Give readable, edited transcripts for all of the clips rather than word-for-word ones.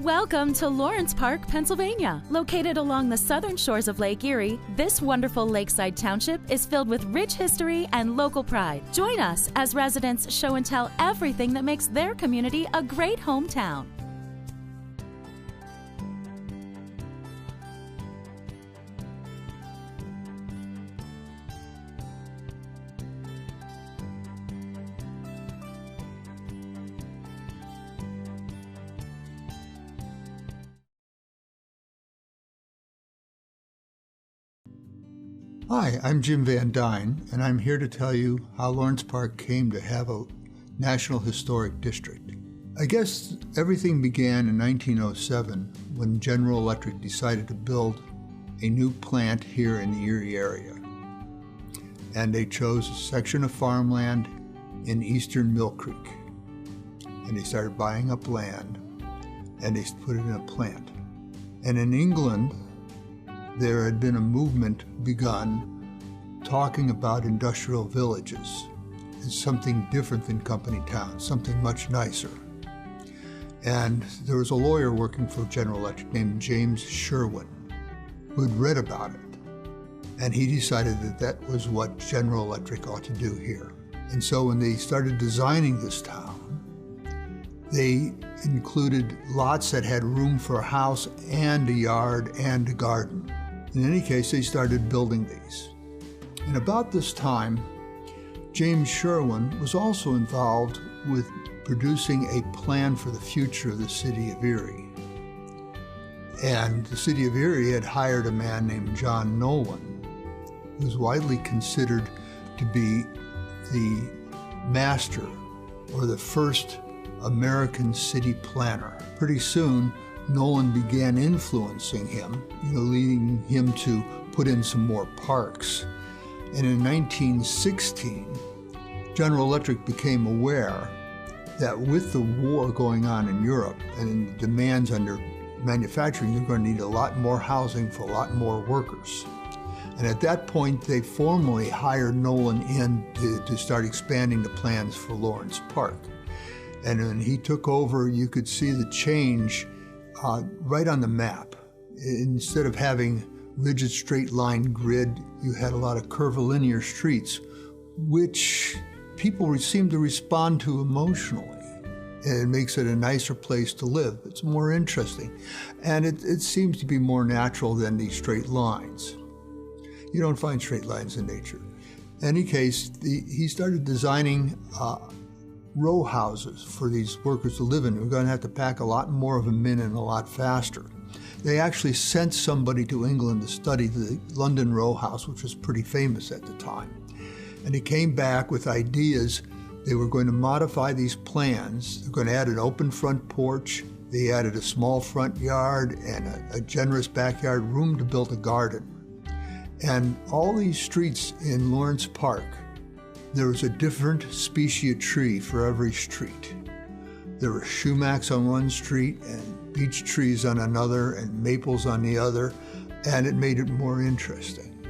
Welcome to Lawrence Park, Pennsylvania. Located along the southern shores of Lake Erie, this wonderful lakeside township is filled with rich history and local pride. Join us as residents show and tell everything that makes their community a great hometown. Hi, I'm Jim Van Dyne, and I'm here to tell you how Lawrence Park came to have a National Historic District. I guess everything began in 1907 when General Electric decided to build a new plant here in the Erie area. And they chose a section of farmland in eastern Mill Creek. And they started buying up land, and they put it in a plant. And in England, there had been a movement begun talking about industrial villages as something different than company towns, something much nicer. And there was a lawyer working for General Electric named James Sherwin who had read about it. And he decided that that was what General Electric ought to do here. And so when they started designing this town, they included lots that had room for a house and a yard and a garden. In any case, they started building these. And about this time, James Sherwin was also involved with producing a plan for the future of the city of Erie. And the city of Erie had hired a man named John Nolan, who was widely considered to be the master or the first American city planner. Pretty soon, Nolan began influencing him, leading him to put in some more parks. And in 1916, General Electric became aware that with the war going on in Europe and the demands under manufacturing, they're going to need a lot more housing for a lot more workers. And at that point, they formally hired Nolan in to start expanding the plans for Lawrence Park. And when he took over, you could see the change right on the map. Instead of having rigid straight line grid, you had a lot of curvilinear streets, which people seem to respond to emotionally. And it makes it a nicer place to live. It's more interesting. And it seems to be more natural than these straight lines. You don't find straight lines in nature. In any case, he started designing row houses for these workers to live in. We're going to have to pack a lot more of them in and a lot faster. They actually sent somebody to England to study the London row house, which was pretty famous at the time. And he came back with ideas. They were going to modify these plans. They're going to add an open front porch. They added a small front yard and a generous backyard, room to build a garden. And all these streets in Lawrence Park, there was a different species of tree for every street. There were sumacs on one street and beech trees on another and maples on the other, and it made it more interesting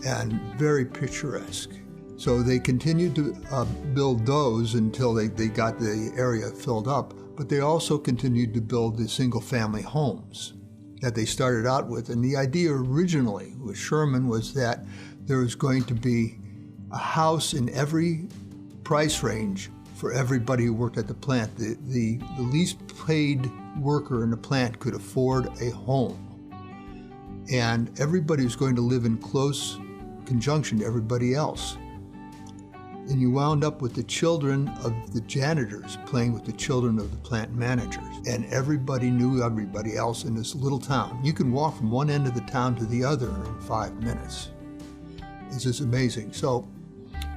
and very picturesque. So they continued to build those until they got the area filled up, but they also continued to build the single-family homes that they started out with. And the idea originally with Sherman was that there was going to be a house in every price range for everybody who worked at the plant. The least paid worker in the plant could afford a home. And everybody was going to live in close conjunction to everybody else. And you wound up with the children of the janitors playing with the children of the plant managers. And everybody knew everybody else in this little town. You can walk from one end of the town to the other in 5 minutes. It's just amazing. So,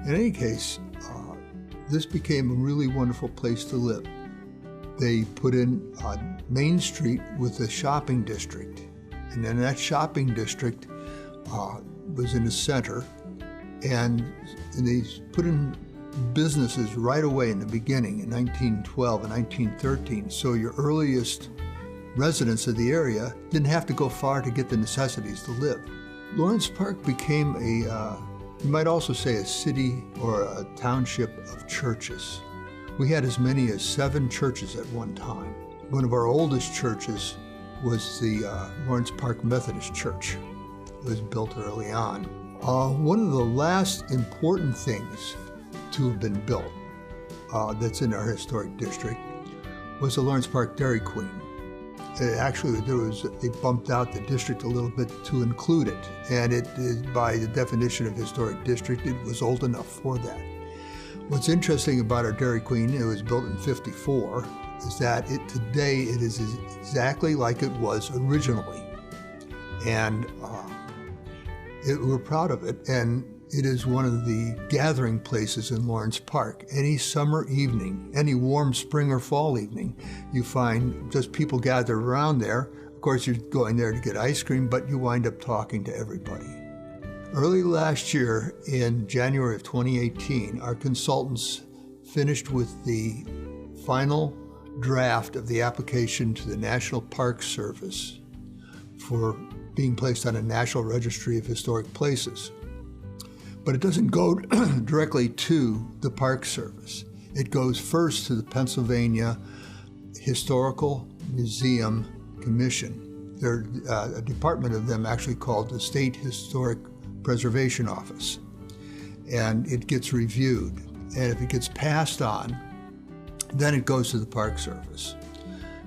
in any case, this became a really wonderful place to live. They put in Main Street with a shopping district. And then that shopping district was in the center. And they put in businesses right away in the beginning in 1912 and 1913. So your earliest residents of the area didn't have to go far to get the necessities to live. Lawrence Park became you might also say a city or a township of churches. We had as many as 7 churches at one time. one of our oldest churches was the Lawrence Park Methodist Church. It was built early on. One of the last important things to have been built that's in our historic district was the Lawrence Park Dairy Queen. Actually, they bumped out the district a little bit to include it, and it is, by the definition of historic district, it was old enough for that. What's interesting about our Dairy Queen, it was built in '54, is that today it is exactly like it was originally, and we're proud of it. And it is one of the gathering places in Lawrence Park. Any summer evening, any warm spring or fall evening, you find just people gathered around there. Of course, you're going there to get ice cream, but you wind up talking to everybody. Early last year, in January of 2018, our consultants finished with the final draft of the application to the National Park Service for being placed on a National Registry of Historic Places. But it doesn't go directly to the Park Service. It goes first to the Pennsylvania Historical Museum Commission. There's a department of them actually called the State Historic Preservation Office. And it gets reviewed. And if it gets passed on, then it goes to the Park Service.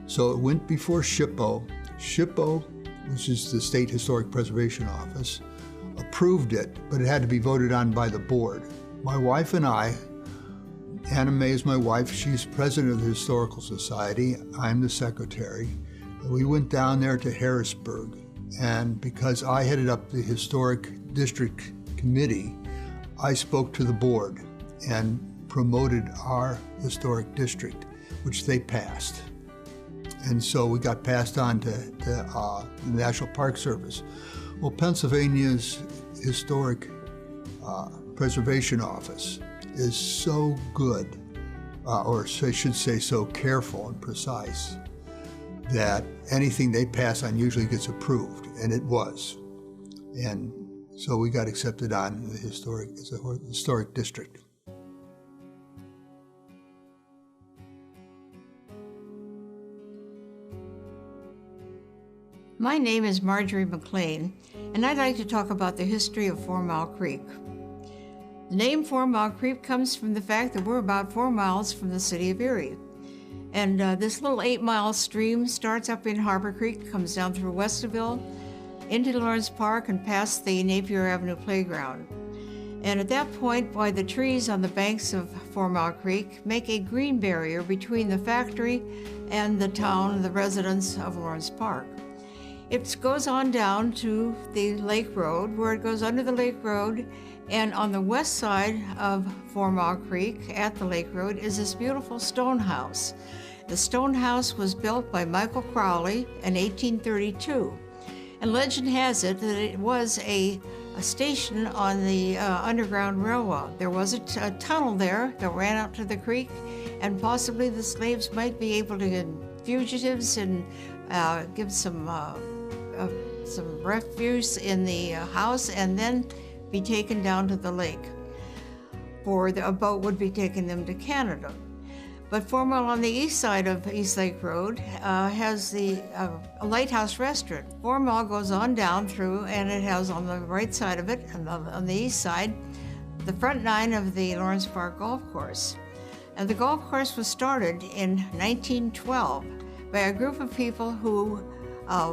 So it went before SHPO. SHPO, which is the State Historic Preservation Office, approved it, but it had to be voted on by the board. My wife and I, Anna May is my wife, she's president of the Historical Society, I'm the secretary, and we went down there to Harrisburg, and because I headed up the Historic District Committee, I spoke to the board and promoted our historic district, which they passed. And so we got passed on to the National Park Service. Well, Pennsylvania's Historic Preservation Office is so good, or I should say so careful and precise, that anything they pass on usually gets approved, and it was. And so we got accepted on as a historic district. My name is Marjorie McLean, and I'd like to talk about the history of 4 Mile Creek. The name 4 Mile Creek comes from the fact that we're about 4 miles from the city of Erie. And this little 8-mile stream starts up in Harbor Creek, comes down through Westerville, into Lawrence Park, and past the Napier Avenue Playground. And at that point, by the trees on the banks of 4 Mile Creek make a green barrier between the factory and the town, the residents of Lawrence Park. It goes on down to the Lake Road, where it goes under the Lake Road, and on the west side of 4 Mile Creek at the Lake Road is this beautiful stone house. The stone house was built by Michael Crowley in 1832, and legend has it that it was a station on the Underground Railroad. There was a tunnel there that ran out to the creek, and possibly the slaves might be able to get fugitives and give some refuse in the house, and then be taken down to the lake, or a boat would be taking them to Canada. But 4 Mile on the east side of East Lake Road has a Lighthouse Restaurant. 4 Mile goes on down through, and it has on the right side of it, and on the east side, the front 9 of the Lawrence Park Golf Course. And the golf course was started in 1912 by a group of people who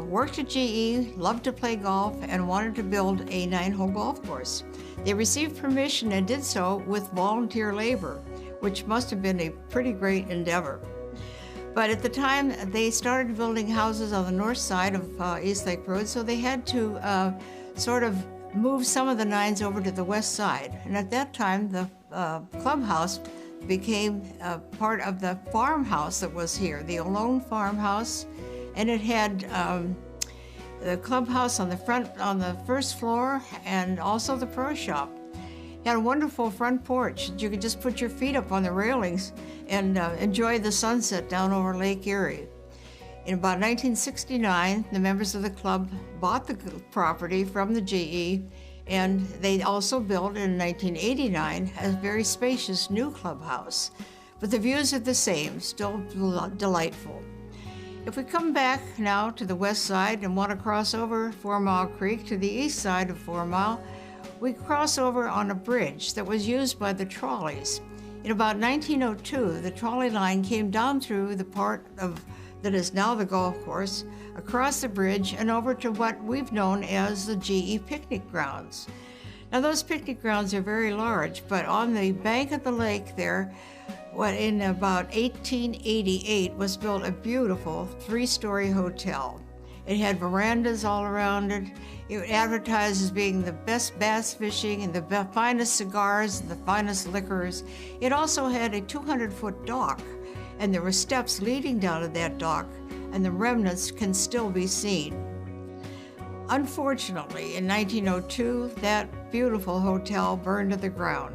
worked at GE, loved to play golf, and wanted to build a 9-hole golf course. They received permission and did so with volunteer labor, which must have been a pretty great endeavor. But at the time, they started building houses on the north side of East Lake Road, so they had to sort of move some of the 9s over to the west side. And at that time, the clubhouse became part of the farmhouse that was here, the Alone farmhouse. And it had the clubhouse on the first floor, and also the pro shop. It had a wonderful front porch. You could just put your feet up on the railings and enjoy the sunset down over Lake Erie. In about 1969, the members of the club bought the property from the GE, and they also built in 1989 a very spacious new clubhouse. But the views are the same, still delightful. If we come back now to the west side and want to cross over 4 Mile Creek to the east side of 4 Mile, we cross over on a bridge that was used by the trolleys. In about 1902, the trolley line came down through the part of that is now the golf course, across the bridge and over to what we've known as the GE picnic grounds. Now those picnic grounds are very large, but on the bank of the lake there, in about 1888 was built a beautiful 3-story hotel. It had verandas all around it. It advertised as being the best bass fishing and the finest cigars and the finest liquors. It also had a 200-foot dock, and there were steps leading down to that dock, and the remnants can still be seen. Unfortunately, in 1902, that beautiful hotel burned to the ground.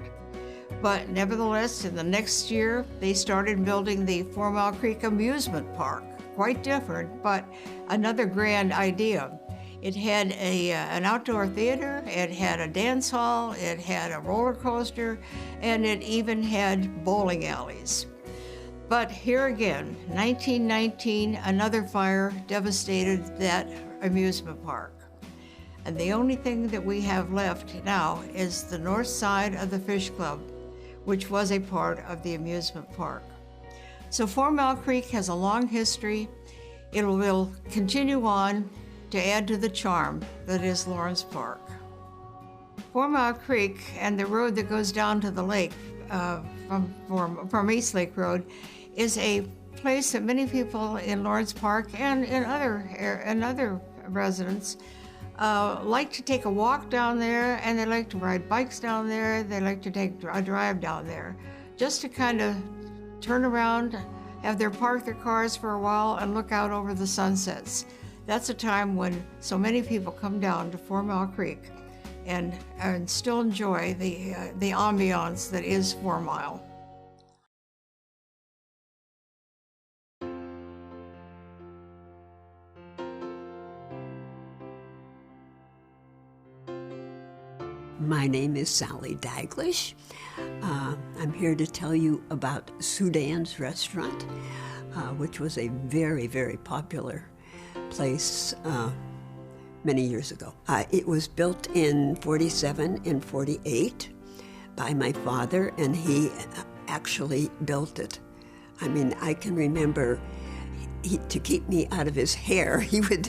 But nevertheless, in the next year, they started building the 4 Mile Creek Amusement Park. Quite different, but another grand idea. It had an outdoor theater, it had a dance hall, it had a roller coaster, and it even had bowling alleys. But here again, 1919, another fire devastated that amusement park. And the only thing that we have left now is the north side of the Fish Club, which was a part of the amusement park. So 4 Mile Creek has a long history. It will continue on to add to the charm that is Lawrence Park. 4 Mile Creek and the road that goes down to the lake from East Lake Road is a place that many people in Lawrence Park and in other residents like to take a walk down there, and they like to ride bikes down there. They like to take a drive down there just to kind of turn around, park their cars for a while and look out over the sunsets. That's a time when so many people come down to 4 Mile Creek and still enjoy the ambiance that is 4 Mile. My name is Sally Daglish. I'm here to tell you about Sudan's Restaurant, which was a very, very popular place many years ago. It was built in 47 and 48 by my father, and he actually built it. I mean, I can remember to keep me out of his hair, he would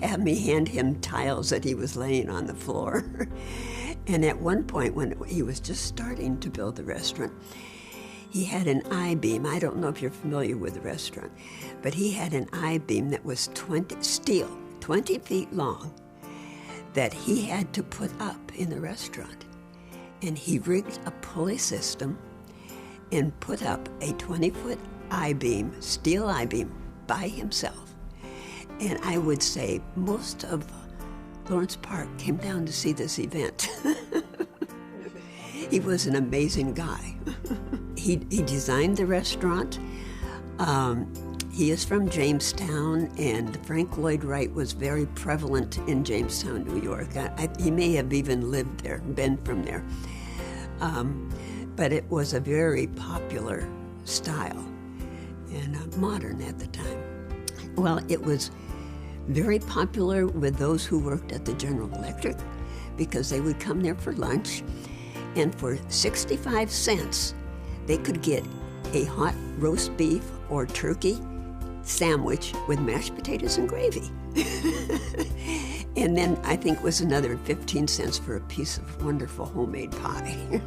have me hand him tiles that he was laying on the floor. And at one point, when he was just starting to build the restaurant, he had an I-beam. I don't know if you're familiar with the restaurant, but he had an I-beam that was 20 feet long, that he had to put up in the restaurant. And he rigged a pulley system and put up a 20-foot I-beam, steel I-beam, by himself. And I would say most of Lawrence Park came down to see this event. He was an amazing guy. He designed the restaurant. He is from Jamestown, and Frank Lloyd Wright was very prevalent in Jamestown, New York. He may have even lived there, been from there. But it was a very popular style and modern at the time. Well, it was very popular with those who worked at the General Electric, because they would come there for lunch, and for 65 cents, they could get a hot roast beef or turkey sandwich with mashed potatoes and gravy. And then I think it was another 15 cents for a piece of wonderful homemade pie.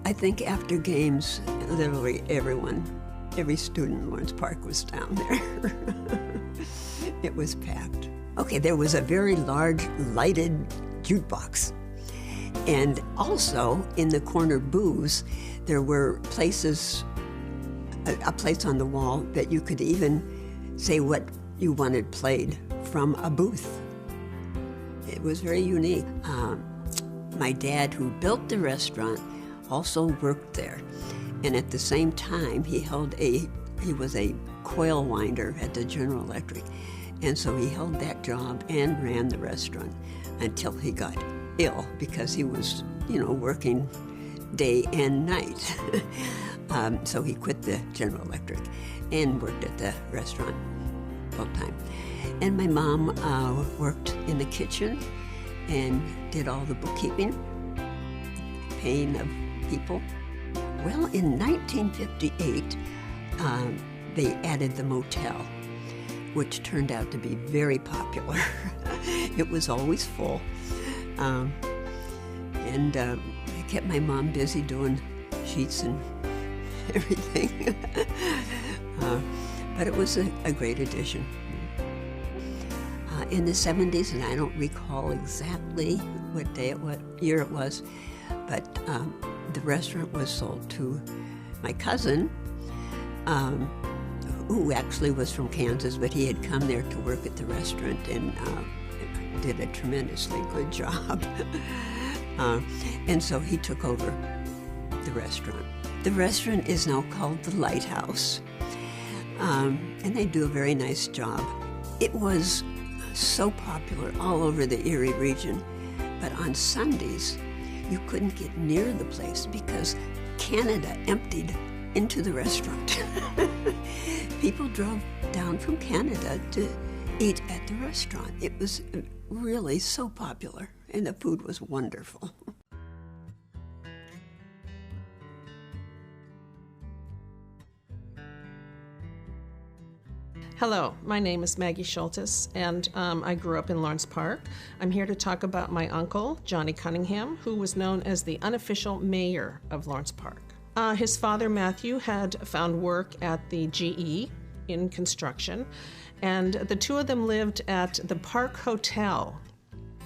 I think after games, literally every student in Lawrence Park was down there. It was packed. Okay, there was a very large lighted jukebox. And also in the corner booths, there were places, a place on the wall that you could even say what you wanted played from a booth. It was very unique. My dad, who built the restaurant, also worked there. And at the same time, he was a coil winder at the General Electric. And so he held that job and ran the restaurant until he got ill, because he was, working day and night. So he quit the General Electric and worked at the restaurant full time. And my mom worked in the kitchen and did all the bookkeeping, paying of people. Well, in 1958, they added the motel, which turned out to be very popular. It was always full. And it kept my mom busy doing sheets and everything. But it was a great addition. In the 70s, and I don't recall exactly what year it was, but the restaurant was sold to my cousin, who actually was from Kansas, but he had come there to work at the restaurant and did a tremendously good job. And so he took over the restaurant. The restaurant is now called the Lighthouse, and they do a very nice job. It was so popular all over the Erie region, but on Sundays, you couldn't get near the place because Canada emptied into the restaurant. People drove down from Canada to eat at the restaurant. It was really so popular, and the food was wonderful. Hello, my name is Maggie Schultes, and I grew up in Lawrence Park. I'm here to talk about my uncle, Johnny Cunningham, who was known as the unofficial mayor of Lawrence Park. His father, Matthew, had found work at the GE in construction, and the two of them lived at the Park Hotel,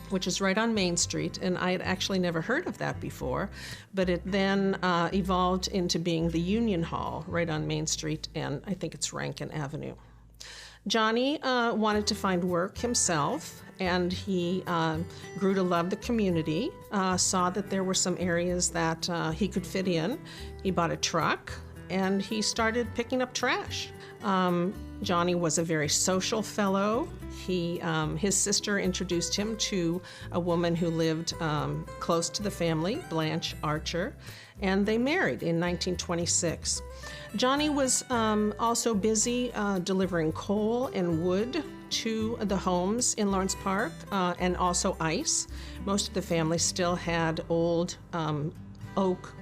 which is right on Main Street, and I had actually never heard of that before, but it then evolved into being the Union Hall right on Main Street, and I think it's Rankin Avenue. Johnny wanted to find work himself, and he grew to love the community, saw that there were some areas that he could fit in. He bought a truck, and he started picking up trash. Johnny was a very social fellow. His sister introduced him to a woman who lived close to the family, Blanche Archer, and they married in 1926. Johnny was also busy delivering coal and wood to the homes in Lawrence Park, and also ice. Most of the family still had old oak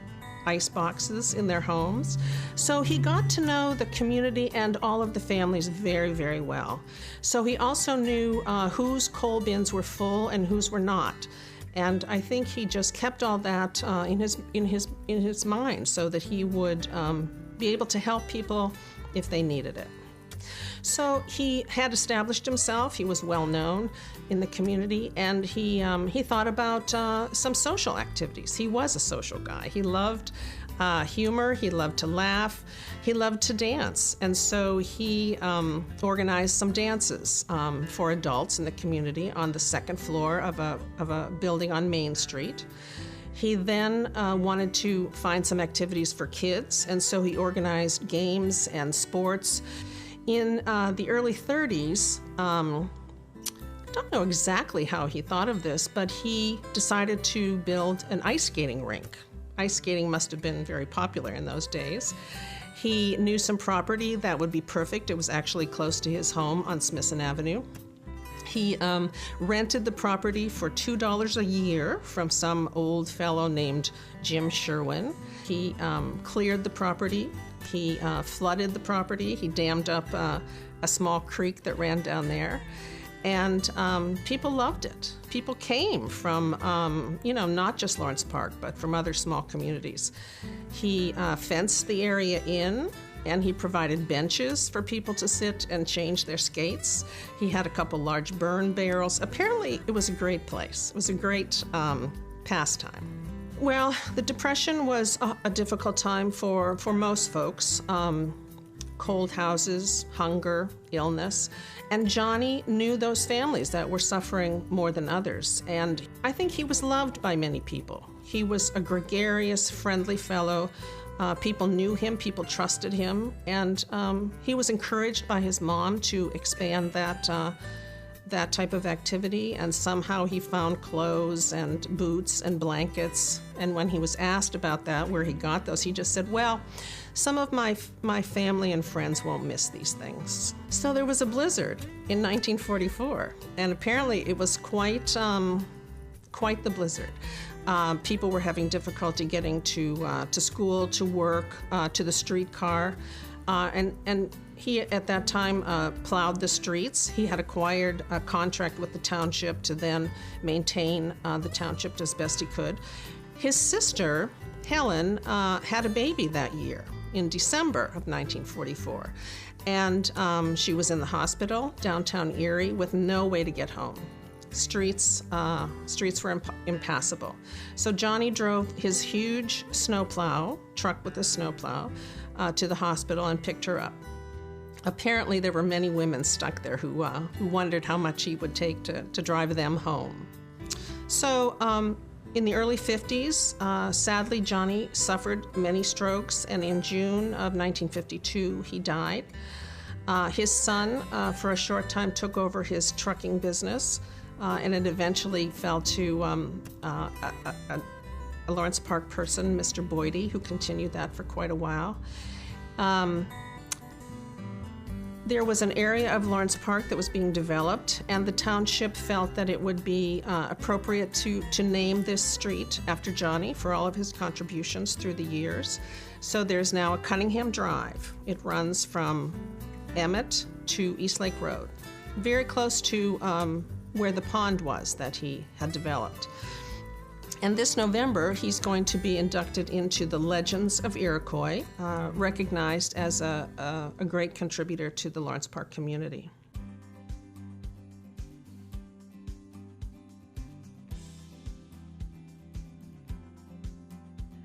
ice boxes in their homes. So he got to know the community and all of the families very, very well. So he also knew whose coal bins were full and whose were not. And I think he just kept all that in his mind so that he would be able to help people if they needed it. So he had established himself. He was well known in the community, and he thought about some social activities. He was a social guy. He loved humor. He loved to laugh. He loved to dance, and so he organized some dances for adults in the community on the second floor of a building on Main Street. He then wanted to find some activities for kids, and so he organized games and sports. In the early 30s, I don't know exactly how he thought of this, but he decided to build an ice skating rink. Ice skating must have been very popular in those days. He knew some property that would be perfect. It was actually close to his home on Smithson Avenue. He rented the property for $2 a year from some old fellow named Jim Sherwin. He cleared the property. He flooded the property. He dammed up a small creek that ran down there. And people loved it. People came from, not just Lawrence Park, but from other small communities. He fenced the area in, and he provided benches for people to sit and change their skates. He had a couple large burn barrels. Apparently, it was a great place. It was a great pastime. Well, the Depression was a difficult time for most folks. Cold houses, hunger, illness. And Johnny knew those families that were suffering more than others. And I think he was loved by many people. He was a gregarious, friendly fellow. People knew him, people trusted him, and he was encouraged by his mom to expand that that type of activity, and somehow he found clothes and boots and blankets. And when he was asked about that, where he got those, he just said, well, some of my family and friends won't miss these things. So there was a blizzard in 1944, and apparently it was quite the blizzard. People were having difficulty getting to school, to work, to the streetcar, and he, at that time, plowed the streets. He had acquired a contract with the township to then maintain the township as best he could. His sister, Helen, had a baby that year in December of 1944, and she was in the hospital downtown Erie with no way to get home. Streets were impassable. So Johnny drove his huge truck with a snowplow, to the hospital and picked her up. Apparently, there were many women stuck there who wondered how much he would take to drive them home. So in the early 50s, sadly, Johnny suffered many strokes, and in June of 1952, he died. His son, for a short time, took over his trucking business, and it eventually fell to a Lawrence Park person, Mr. Boydie, who continued that for quite a while. There was an area of Lawrence Park that was being developed, and the township felt that it would be appropriate to name this street after Johnny for all of his contributions through the years. So there's now a Cunningham Drive. It runs from Emmett to East Lake Road, very close to where the pond was that he had developed. And this November, he's going to be inducted into the Legends of Iroquois, recognized as a great contributor to the Lawrence Park community.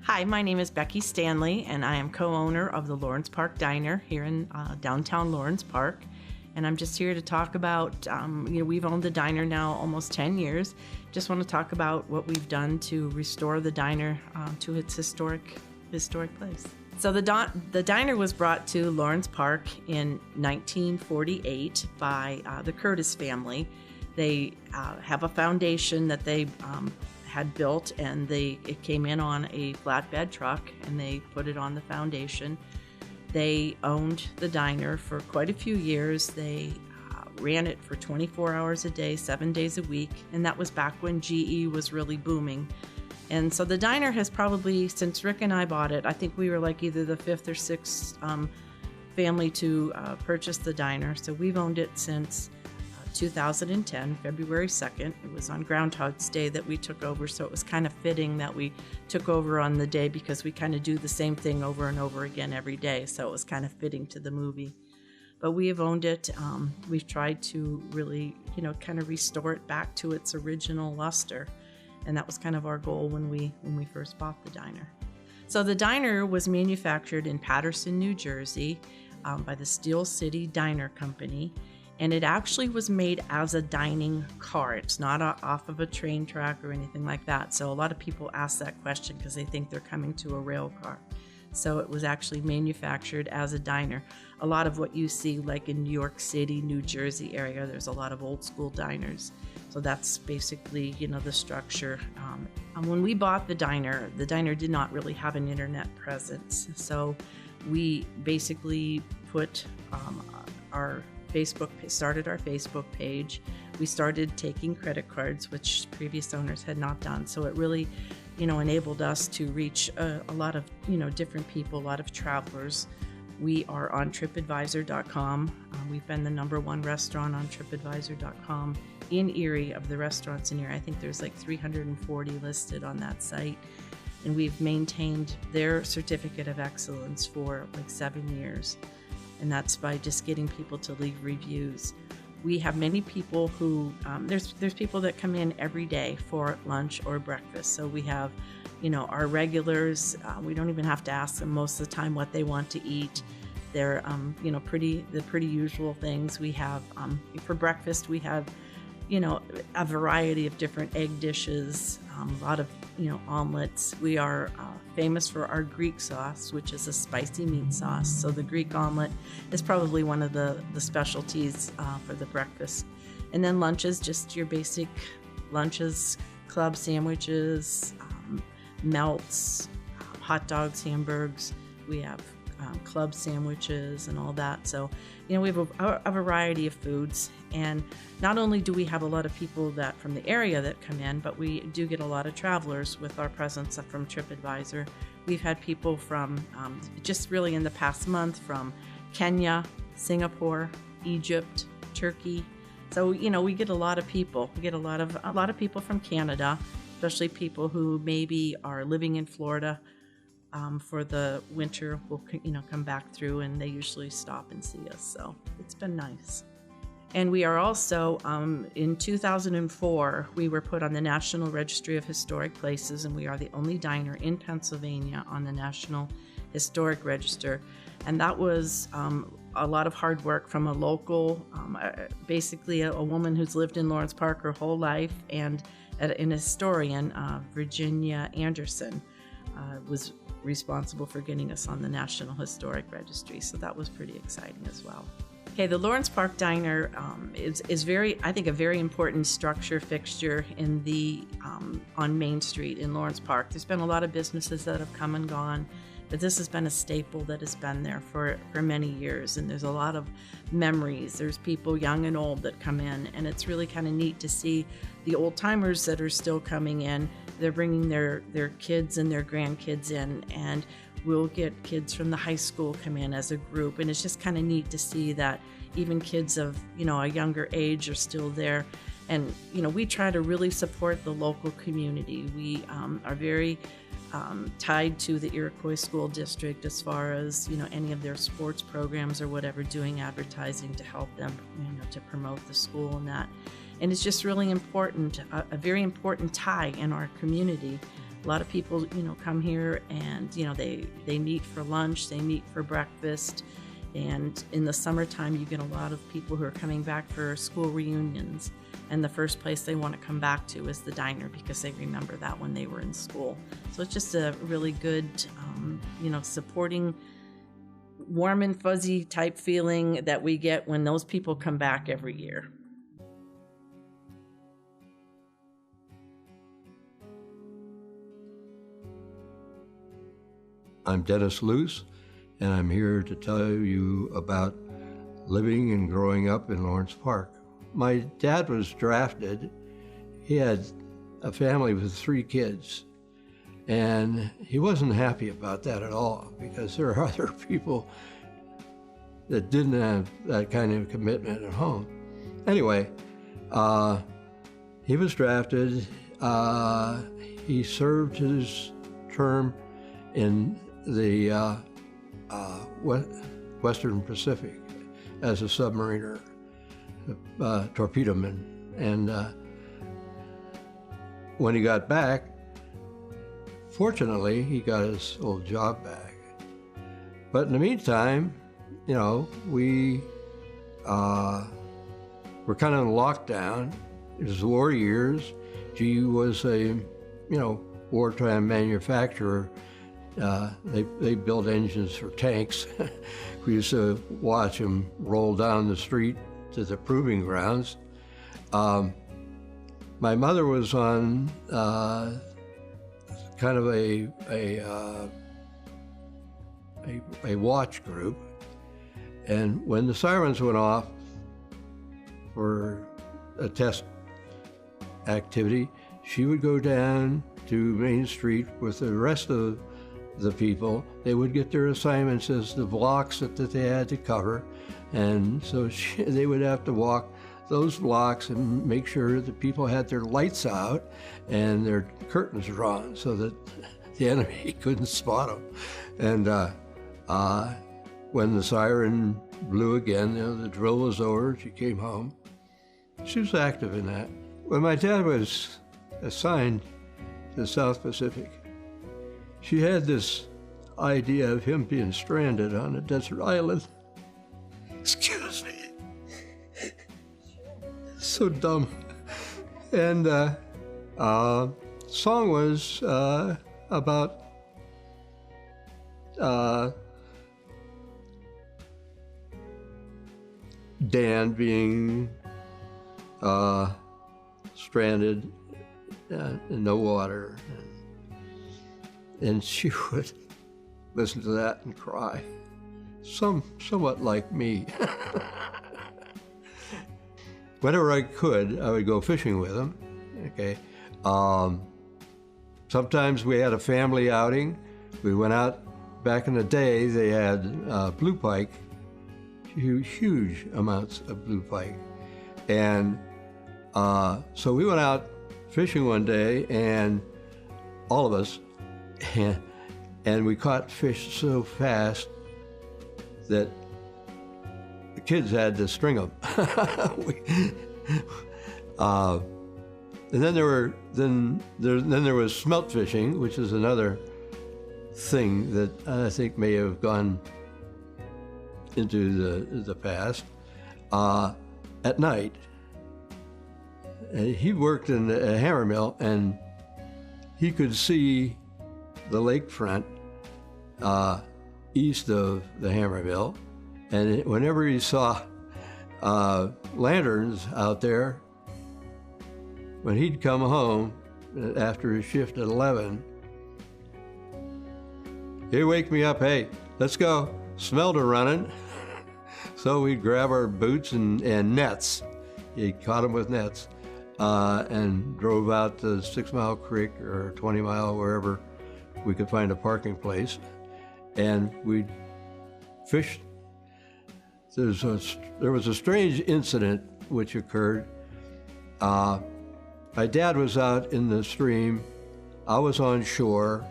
Hi, my name is Becky Stanley, and I am co-owner of the Lawrence Park Diner here in downtown Lawrence Park. And I'm just here to talk about, we've owned the diner now almost 10 years. Just want to talk about what we've done to restore the diner to its historic place. So the diner was brought to Lawrence Park in 1948 by the Curtis family. They have a foundation that they had built, and it came in on a flatbed truck, and they put it on the foundation. They owned the diner for quite a few years. They ran it for 24 hours a day, 7 days a week, and that was back when GE was really booming. And so the diner has probably, since Rick and I bought it, I think we were like either the fifth or sixth family to purchase the diner. So we've owned it since 2010, February 2nd. It was on Groundhog's Day that we took over, so it was kind of fitting that we took over on the day because we kind of do the same thing over and over again every day, so it was kind of fitting to the movie. But we have owned it. We've tried to really, kind of restore it back to its original luster, and that was kind of our goal when we first bought the diner. So the diner was manufactured in Paterson, New Jersey, by the Steel City Diner Company. And it actually was made as a dining car. It's not off of a train track or anything like that. So a lot of people ask that question because they think they're coming to a rail car. So it was actually manufactured as a diner. A lot of what you see, like in New York City, New Jersey area, there's a lot of old school diners. So that's basically, the structure. When we bought the diner did not really have an internet presence. So we basically put started our Facebook page. We started taking credit cards, which previous owners had not done. So it really, enabled us to reach a lot of, different people, a lot of travelers. We are on TripAdvisor.com. We've been the #1 restaurant on TripAdvisor.com in Erie, of the restaurants in Erie. I think there's like 340 listed on that site. And we've maintained their certificate of excellence for like 7 years. And that's by just getting people to leave reviews. We have many people who, there's people that come in every day for lunch or breakfast. So we have, our regulars. We don't even have to ask them most of the time what they want to eat. They're, the pretty usual things. We have, for breakfast, we have, a variety of different egg dishes, a lot of, omelets. We are famous for our Greek sauce, which is a spicy meat sauce. So the Greek omelet is probably one of the specialties for the breakfast And then lunches, just your basic lunches, club sandwiches, melts, hot dogs, hamburgers. We have club sandwiches and all that. So, we have a variety of foods. And not only do we have a lot of people that from the area that come in, but we do get a lot of travelers with our presence from TripAdvisor. We've had people from just really in the past month from Kenya, Singapore, Egypt, Turkey. So, we get a lot of people. We get a lot of people from Canada, especially people who maybe are living in Florida for the winter. Will come back through, and they usually stop and see us. So it's been nice. And we are also, in 2004, we were put on the National Registry of Historic Places, and we are the only diner in Pennsylvania on the National Historic Register. And that was a lot of hard work from a local, basically a woman who's lived in Lawrence Park her whole life, and an historian, Virginia Anderson, was responsible for getting us on the National Historic Registry. So that was pretty exciting as well. Okay, the Lawrence Park Diner is I think a very important structure fixture in the on Main Street in Lawrence Park. There's been a lot of businesses that have come and gone, but this has been a staple that has been there for many years, and there's a lot of memories. There's people young and old that come in, and it's really kind of neat to see the old timers that are still coming in. They're bringing their kids and their grandkids in, and we'll get kids from the high school come in as a group, and it's just kind of neat to see that even kids of a younger age are still there. And we try to really support the local community. We are very tied to the Iroquois School District as far as any of their sports programs or whatever, doing advertising to help them to promote the school and that. And it's just really important, a very important tie in our community. A lot of people, come here and, they meet for lunch, they meet for breakfast. And in the summertime, you get a lot of people who are coming back for school reunions. And the first place they want to come back to is the diner because they remember that when they were in school. So it's just a really good, supporting, warm and fuzzy type feeling that we get when those people come back every year. I'm Dennis Luce, and I'm here to tell you about living and growing up in Lawrence Park. My dad was drafted. He had a family with 3 kids, and he wasn't happy about that at all because there are other people that didn't have that kind of commitment at home. Anyway, he was drafted. He served his term in the Western Pacific as a submariner, torpedoman. And when he got back, fortunately, he got his old job back. But in the meantime, we were kind of in lockdown. It was war years. GE was a, wartime manufacturer. They built engines for tanks. We used to watch them roll down the street to the proving grounds. My mother was on kind of a watch group, and when the sirens went off for a test activity, she would go down to Main Street with the rest of the people. They would get their assignments as the blocks that they had to cover, and so they would have to walk those blocks and make sure that people had their lights out and their curtains drawn so that the enemy couldn't spot them. And when the siren blew again, the drill was over, she came home. She was active in that. When my dad was assigned to the South Pacific, she had this idea of him being stranded on a desert island. Excuse me. So dumb. And the song was about Dan being stranded, no water. And she would listen to that and cry, somewhat like me. Whenever I could, I would go fishing with them. Okay. Sometimes we had a family outing. We went out. Back in the day, they had blue pike, huge amounts of blue pike. And so we went out fishing one day, and all of us, and we caught fish so fast that the kids had to string them. And then there was smelt fishing, which is another thing that I think may have gone into the past. At night, he worked in a hammer mill, and he could see the lakefront east of the hammer mill, and whenever he saw lanterns out there, when he'd come home after his shift at 11, he'd wake me up, "Hey, let's go, smelt are running." So we'd grab our boots and nets. He caught them with nets, and drove out to 6 Mile Creek or 20 Mile, wherever we could find a parking place, and we'd fish. There was a strange incident which occurred. My dad was out in the stream. I was on shore,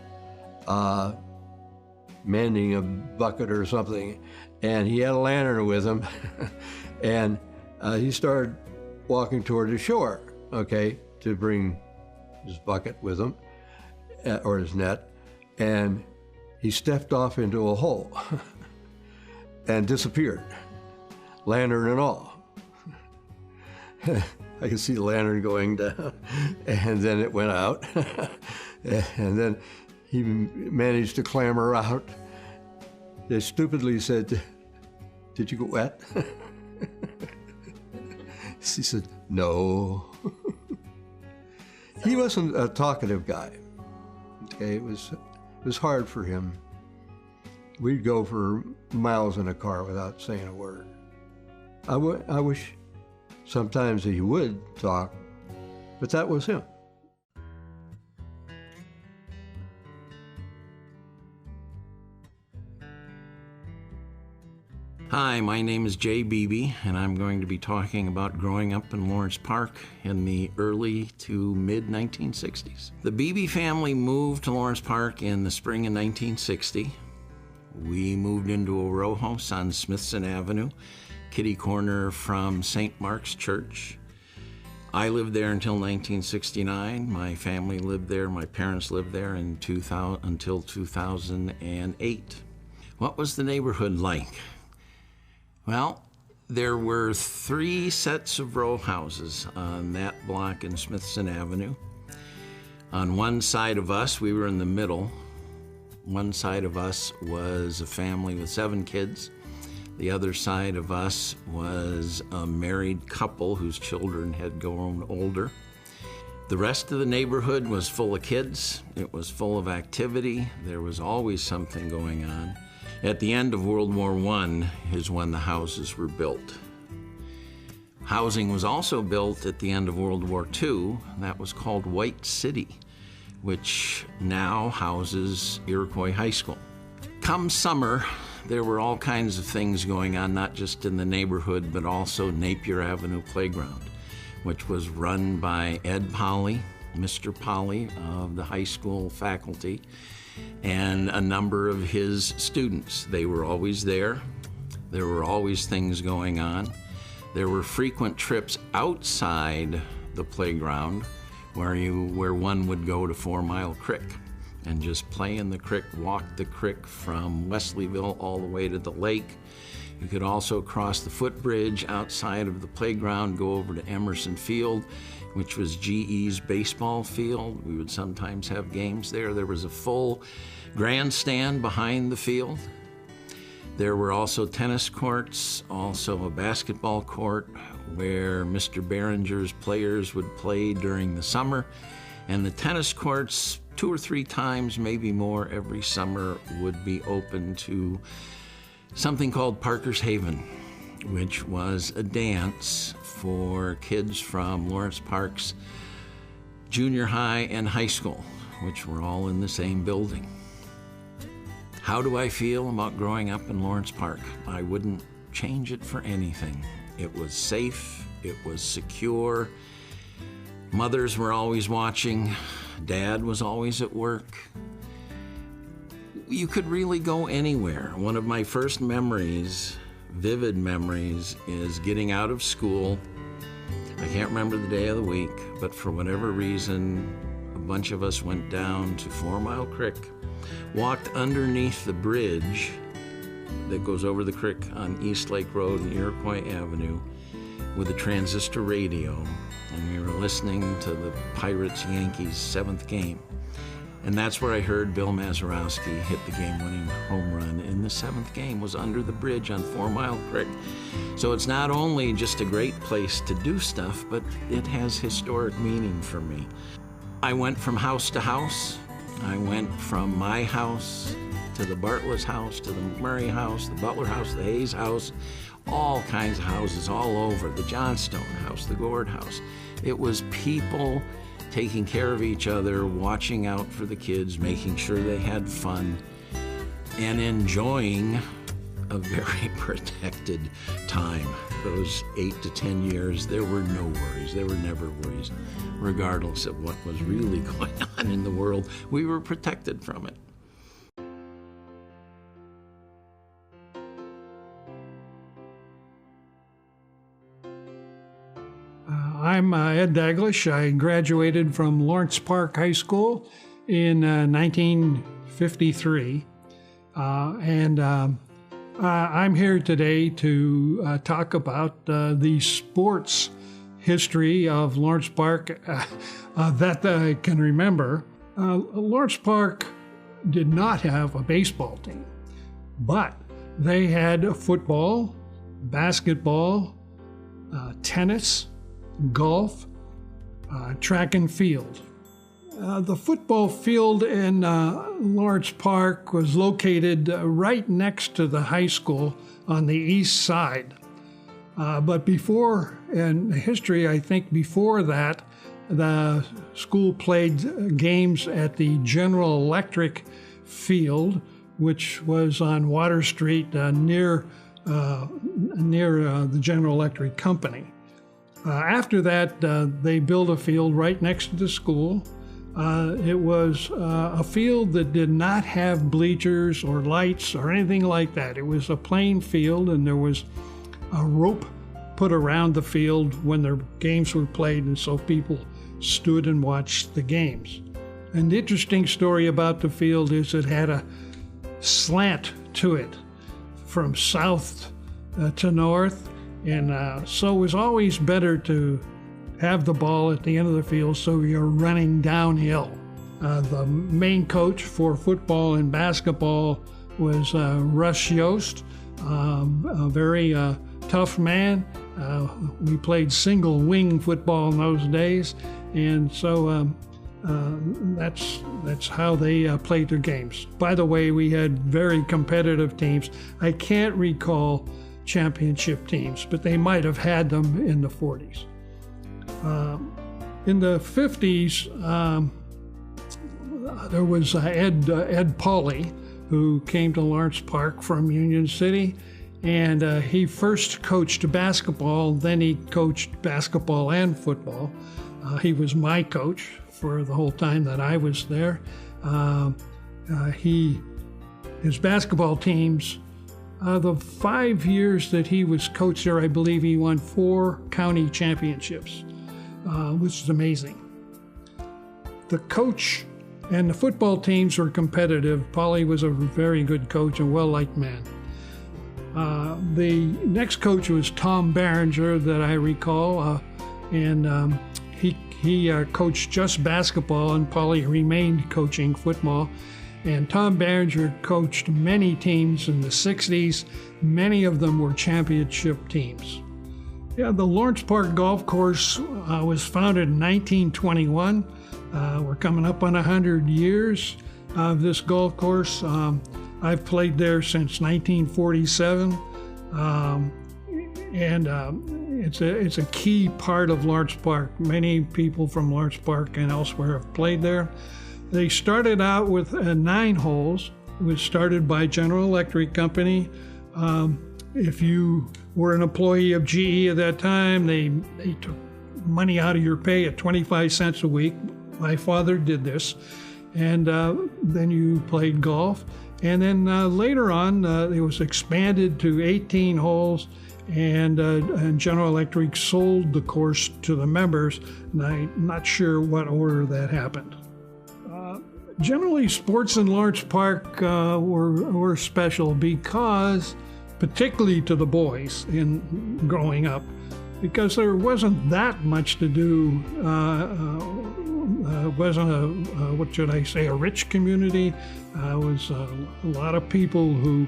mending a bucket or something, and he had a lantern with him, and he started walking toward the shore, okay, to bring his bucket with him, or his net, and he stepped off into a hole and disappeared, lantern and all. I could see the lantern going down, and then it went out, and then he managed to clamber out. They stupidly said, "Did you get wet?" He said, "No." He wasn't a talkative guy. Okay, it was hard for him. We'd go for miles in a car without saying a word. I wish sometimes he would talk, but that was him. Hi, my name is Jay Beebe, and I'm going to be talking about growing up in Lawrence Park in the early to mid-1960s. The Beebe family moved to Lawrence Park in the spring of 1960. We moved into a row house on Smithson Avenue, kitty corner from St. Mark's Church. I lived there until 1969. My family lived there. My parents lived there until 2008. What was the neighborhood like? Well, there were 3 sets of row houses on that block in Smithson Avenue. On one side of us, we were in the middle. One side of us was a family with 7 kids. The other side of us was a married couple whose children had grown older. The rest of the neighborhood was full of kids. It was full of activity. There was always something going on. At the end of World War I is when the houses were built. Housing was also built at the end of World War II. That was called White City, which now houses Iroquois High School. Come summer, there were all kinds of things going on, not just in the neighborhood, but also Napier Avenue Playground, which was run by Ed Polly, Mr. Polly of the high school faculty, and a number of his students. They were always there. There were always things going on. There were frequent trips outside the playground where one would go to 4 Mile Creek and just play in the creek, walk the creek from Wesleyville all the way to the lake. You could also cross the footbridge outside of the playground, go over to Emerson Field, which was GE's baseball field. We would sometimes have games there. There was a full grandstand behind the field. There were also tennis courts, also a basketball court where Mr. Behringer's players would play during the summer. And the tennis courts, 2 or 3 times, maybe more, every summer would be open to something called Parker's Haven, which was a dance for kids from Lawrence Park's junior high and high school, which were all in the same building. How do I feel about growing up in Lawrence Park? I wouldn't change it for anything. It was safe, it was secure. Mothers were always watching. Dad was always at work. You could really go anywhere. One of my first memories, vivid memories, is getting out of school. I can't remember the day of the week, but for whatever reason, a bunch of us went down to 4 Mile Creek, walked underneath the bridge that goes over the creek on East Lake Road and Iroquois Avenue with a transistor radio, and we were listening to the Pirates-Yankees 7th game. And that's where I heard Bill Mazeroski hit the game-winning home run, and the 7th game was under the bridge on 4 Mile Creek. So it's not only just a great place to do stuff, but it has historic meaning for me. I went from house to house. I went from my house to the Bartlett's house, to the Murray house, the Butler house, the Hayes house, all kinds of houses all over, the Johnstone house, the Gord house. It was people taking care of each other, watching out for the kids, making sure they had fun, and enjoying a very protected time. Those 8 to 10 years, there were no worries. There were never worries. Regardless of what was really going on in the world, we were protected from it. I'm Ed Daglish. I graduated from Lawrence Park High School in 1953. I'm here today to talk about the sports history of Lawrence Park that I can remember. Lawrence Park did not have a baseball team, but they had football, basketball, tennis, golf, track and field. The football field in Lawrence Park was located right next to the high school on the east side. But before, in history, I think before that, the school played games at the General Electric field, which was on Water Street near the General Electric Company. After that, they built a field right next to the school. It was a field that did not have bleachers or lights or anything like that. It was a plain field, and there was a rope put around the field when the games were played, and so people stood and watched the games. An interesting story about the field is it had a slant to it from south to north. And so it was always better to have the ball at the end of the field so you're running downhill. The main coach for football and basketball was Russ Yost, a very tough man. We played single wing football in those days, and so that's how they played their games. By the way, we had very competitive teams. I can't recall championship teams, but they might have had them in the 40s. In the 50s, there was Ed Pauley, who came to Lawrence Park from Union City, and he first coached basketball, then he coached basketball and football. He was my coach for the whole time that I was there. His basketball teams, the 5 years that he was coach there, I believe he won 4 county championships, which is amazing. The coach and the football teams were competitive. Pauley was a very good coach and well-liked man. The next coach was Tom Behringer that I recall, and he coached just basketball, and Pauley remained coaching football. And Tom Berenger coached many teams in the 60s. Many of them were championship teams. Yeah, the Lawrence Park Golf Course was founded in 1921. We're coming up on 100 years of this golf course. I've played there since 1947. It's a key part of Lawrence Park. Many people from Lawrence Park and elsewhere have played there. They started out with 9 holes. It was started by General Electric Company. If you were an employee of GE at that time, they took money out of your pay at 25 cents a week. My father did this. And then you played golf. And then later on, it was expanded to 18 holes. And General Electric sold the course to the members, and I'm not sure what order that happened. Generally, sports in Lawrence Park were special because, particularly to the boys in growing up, because there wasn't that much to do. It wasn't a rich community. It was a lot of people who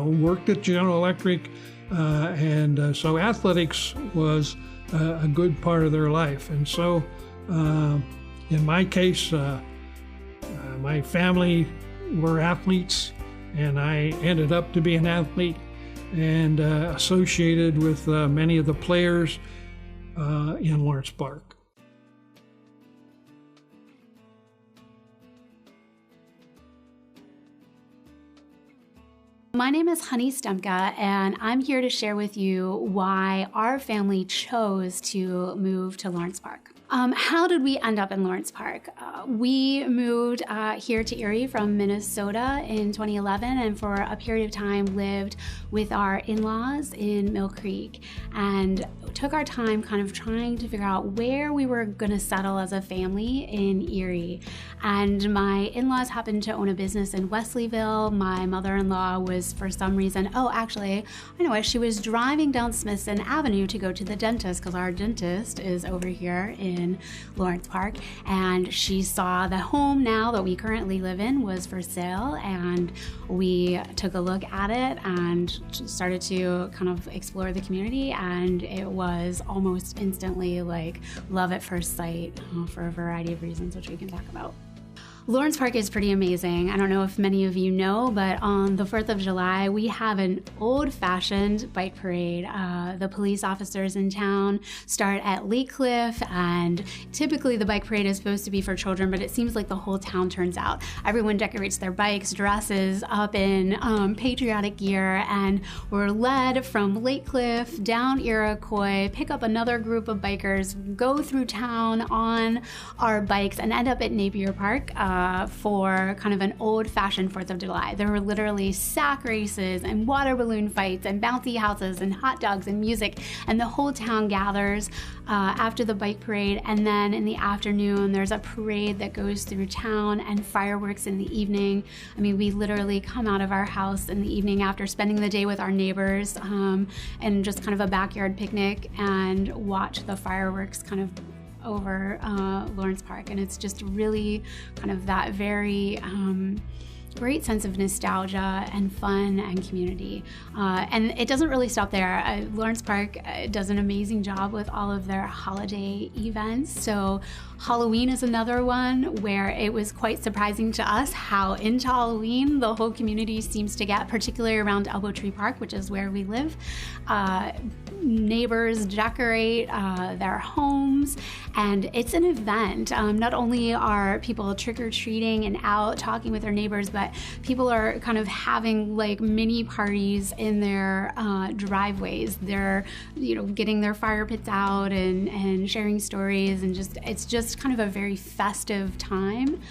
worked at General Electric. So athletics was a good part of their life. And so in my case, my family were athletes, and I ended up to be an athlete and associated with many of the players in Lawrence Park. My name is Honey Stemka, and I'm here to share with you why our family chose to move to Lawrence Park. How did we end up in Lawrence Park? We moved here to Erie from Minnesota in 2011, and for a period of time lived with our in-laws in Mill Creek, and took our time kind of trying to figure out where we were going to settle as a family in Erie. And my in-laws happened to own a business in Wesleyville. My mother-in-law was, for some reason, she was driving down Smithson Avenue to go to the dentist, because our dentist is over here in Lawrence Park, and she saw the home now that we currently live in was for sale, and we took a look at it and started to kind of explore the community, and it was almost instantly like love at first sight for a variety of reasons, which we can talk about. Lawrence Park is pretty amazing. I don't know if many of you know, but on the 4th of July, we have an old-fashioned bike parade. The police officers in town start at Lake Cliff, and typically the bike parade is supposed to be for children, but it seems like the whole town turns out. Everyone decorates their bikes, dresses up in patriotic gear, and we're led from Lake Cliff down Iroquois, pick up another group of bikers, go through town on our bikes, and end up at Napier Park for kind of an old-fashioned 4th of July. There were literally sack races and water balloon fights and bouncy houses and hot dogs and music, and the whole town gathers after the bike parade, and then in the afternoon there's a parade that goes through town and fireworks in the evening. I mean, we literally come out of our house in the evening after spending the day with our neighbors and just kind of a backyard picnic and watch the fireworks kind of over Lawrence Park, and it's just really kind of that very great sense of nostalgia and fun and community. And it doesn't really stop there. Lawrence Park does an amazing job with all of their holiday events. So Halloween is another one where it was quite surprising to us how into Halloween the whole community seems to get, particularly around Elbow Tree Park, which is where we live. Neighbors decorate their homes, and it's an event. Not only are people trick-or-treating and out talking with their neighbors, but people are kind of having like mini parties in their driveways. They're, getting their fire pits out and sharing stories, and it's just kind of a very festive time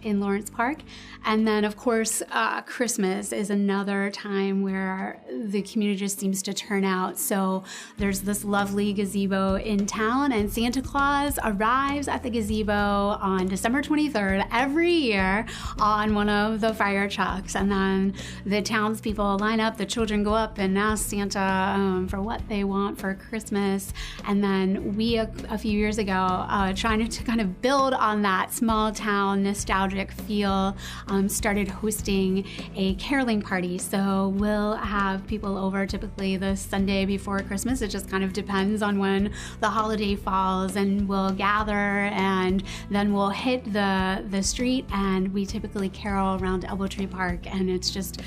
in Lawrence Park. And then, of course, Christmas is another time where the community just seems to turn out. So there's this lovely gazebo in town, and Santa Claus arrives at the gazebo on December 23rd every year on one of the fire trucks, and then the townspeople line up, the children go up and ask Santa for what they want for Christmas. And then we, a few years ago, trying to kind of build on that small town nostalgic feel, started hosting a caroling party. So we'll have people over typically the Sunday before Christmas. It just kind of depends on when the holiday falls, and we'll gather, and then we'll hit the street, and we typically carol around Elbow Tree Park, and it's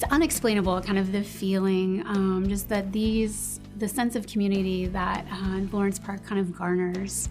unexplainable, kind of the feeling, just that the sense of community that Lawrence Park kind of garners.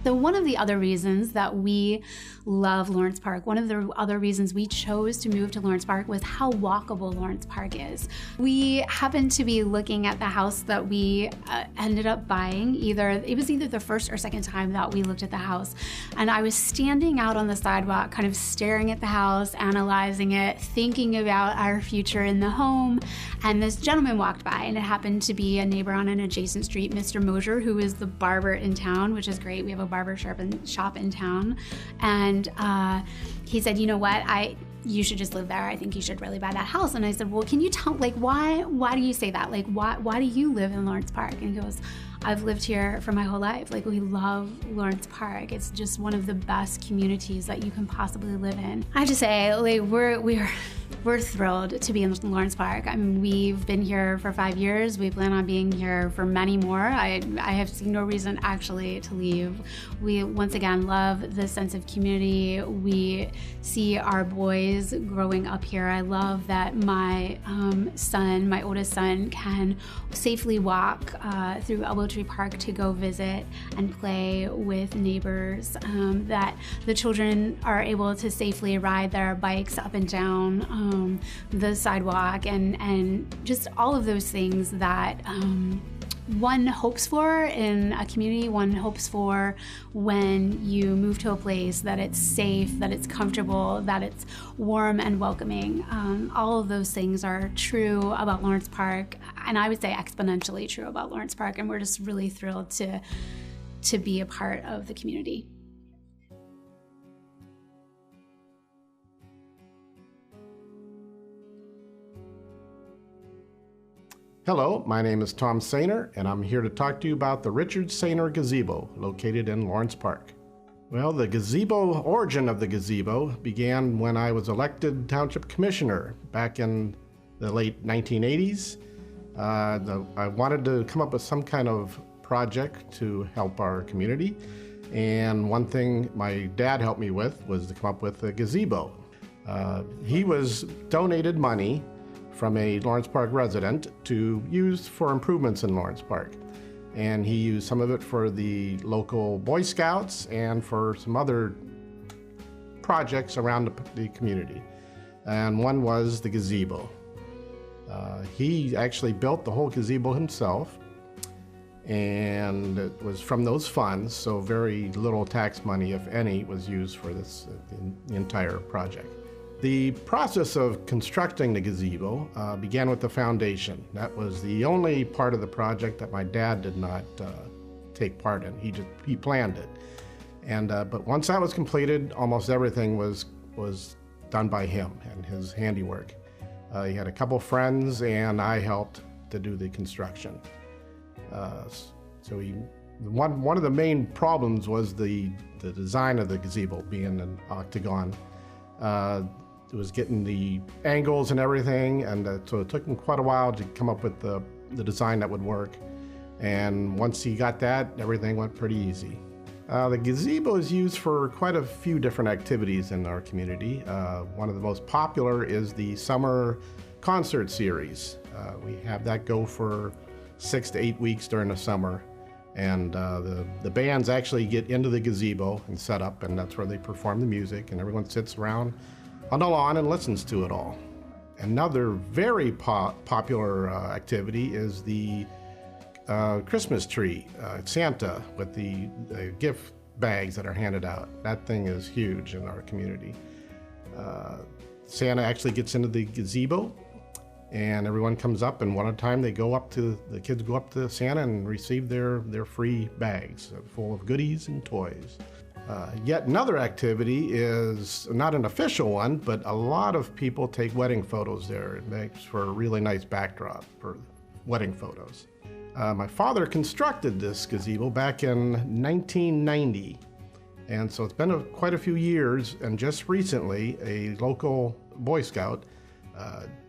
So one of the other reasons that we love Lawrence Park, one of the other reasons we chose to move to Lawrence Park, was how walkable Lawrence Park is. We happened to be looking at the house that we ended up buying. It was either the first or second time that we looked at the house. And I was standing out on the sidewalk, kind of staring at the house, analyzing it, thinking about our future in the home. And this gentleman walked by, and it happened to be a neighbor on an adjacent street, Mr. Mosier, who is the barber in town, which is great. We have a barber shop in town. And he said, you know what, you should just live there. I think you should really buy that house. And I said, well, can you tell, why do you say that? Why do you live in Lawrence Park? And he goes, I've lived here for my whole life. We love Lawrence Park. It's just one of the best communities that you can possibly live in. I have to say, we're thrilled to be in Lawrence Park. I mean, we've been here for 5 years. We plan on being here for many more. I have seen no reason actually to leave. We once again love the sense of community. We see our boys growing up here. I love that my oldest son, can safely walk through Elbow Tree Park to go visit and play with neighbors, that the children are able to safely ride their bikes up and down the sidewalk, and just all of those things that one hopes for in a community, one hopes for when you move to a place, that it's safe, that it's comfortable, that it's warm and welcoming. All of those things are true about Lawrence Park, and I would say exponentially true about Lawrence Park, and we're just really thrilled to be a part of the community. Hello, my name is Tom Sainer, and I'm here to talk to you about the Richard Sainer Gazebo, located in Lawrence Park. Well, the origin of the gazebo began when I was elected Township Commissioner back in the late 1980s. I wanted to come up with some kind of project to help our community, and one thing my dad helped me with was to come up with a gazebo. He was donated money from a Lawrence Park resident to use for improvements in Lawrence Park. And he used some of it for the local Boy Scouts and for some other projects around the community. And one was the gazebo. He actually built the whole gazebo himself, and it was from those funds, so very little tax money, if any, was used for this the entire project. The process of constructing the gazebo began with the foundation. That was the only part of the project that my dad did not take part in. He planned it, and but once that was completed, almost everything was done by him and his handiwork. He had a couple friends, and I helped to do the construction. One of the main problems was the design of the gazebo, being an octagon. It was getting the angles and everything, and so it took him quite a while to come up with the design that would work. And once he got that, everything went pretty easy. The gazebo is used for quite a few different activities in our community. One of the most popular is the summer concert series. We have that go for 6 to 8 weeks during the summer. And the bands actually get into the gazebo and set up, and that's where they perform the music, and everyone sits around on the lawn and listens to it all. Another very popular activity is the Christmas tree, Santa with the gift bags that are handed out. That thing is huge in our community. Santa actually gets into the gazebo, and everyone comes up, and one at a time the kids go up to Santa and receive their free bags full of goodies and toys. Yet another activity is not an official one, but a lot of people take wedding photos there. It makes for a really nice backdrop for wedding photos. My father constructed this gazebo back in 1990, and so it's been quite a few years, and just recently a local Boy Scout,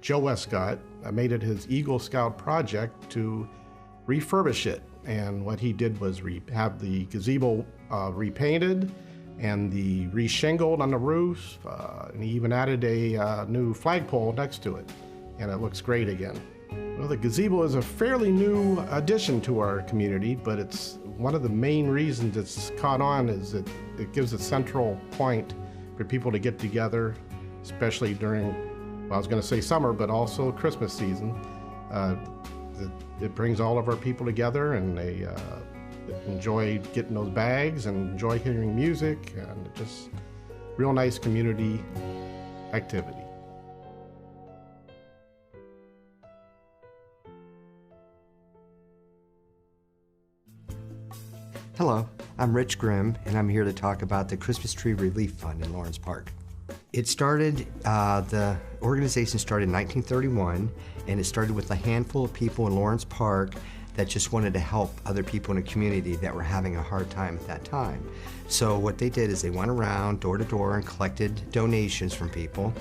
Joe Westcott, made it his Eagle Scout project to refurbish it. And what he did was have the gazebo repainted and the reshingled on the roof, and he even added a new flagpole next to it, and it looks great again. Well, the gazebo is a fairly new addition to our community, but it's one of the main reasons it's caught on is that it gives a central point for people to get together, especially during, well, I was going to say summer, but also Christmas season. It brings all of our people together, and they enjoy getting those bags and enjoy hearing music, and just real nice community activity. Hello, I'm Rich Grimm, and I'm here to talk about the Christmas Tree Relief Fund in Lawrence Park. It started, the organization started in 1931, and it started with a handful of people in Lawrence Park that just wanted to help other people in the community that were having a hard time at that time. So what they did is they went around door to door and collected donations from people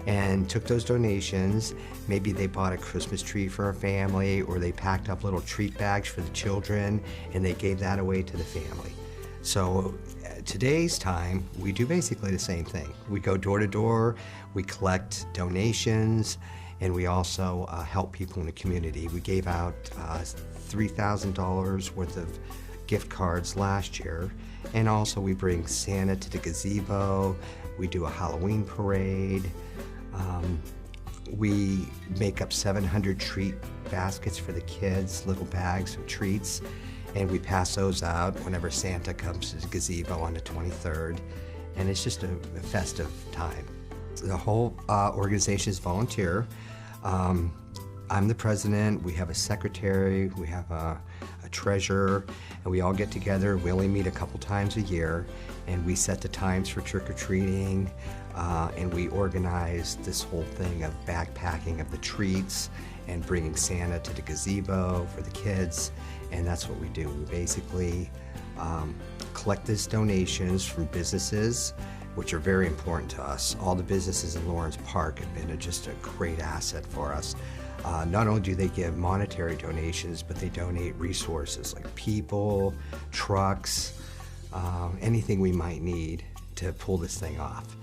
and took those donations. Maybe they bought a Christmas tree for a family, or they packed up little treat bags for the children, and they gave that away to the family. So today's time, we do basically the same thing. We go door to door, we collect donations, and we also help people in the community. We gave out $3,000 worth of gift cards last year, and also we bring Santa to the gazebo. We do a Halloween parade. We make up 700 treat baskets for the kids, little bags of treats, and we pass those out whenever Santa comes to the gazebo on the 23rd, and it's just a festive time. The whole organization is volunteer. I'm the president, we have a secretary, we have a treasurer, and we all get together. We only meet a couple times a year, and we set the times for trick-or-treating, and we organize this whole thing of backpacking of the treats and bringing Santa to the gazebo for the kids, and that's what we do. We basically collect these donations from businesses, which are very important to us. All the businesses in Lawrence Park have been just a great asset for us. Not only do they give monetary donations, but they donate resources like people, trucks, anything we might need to pull this thing off.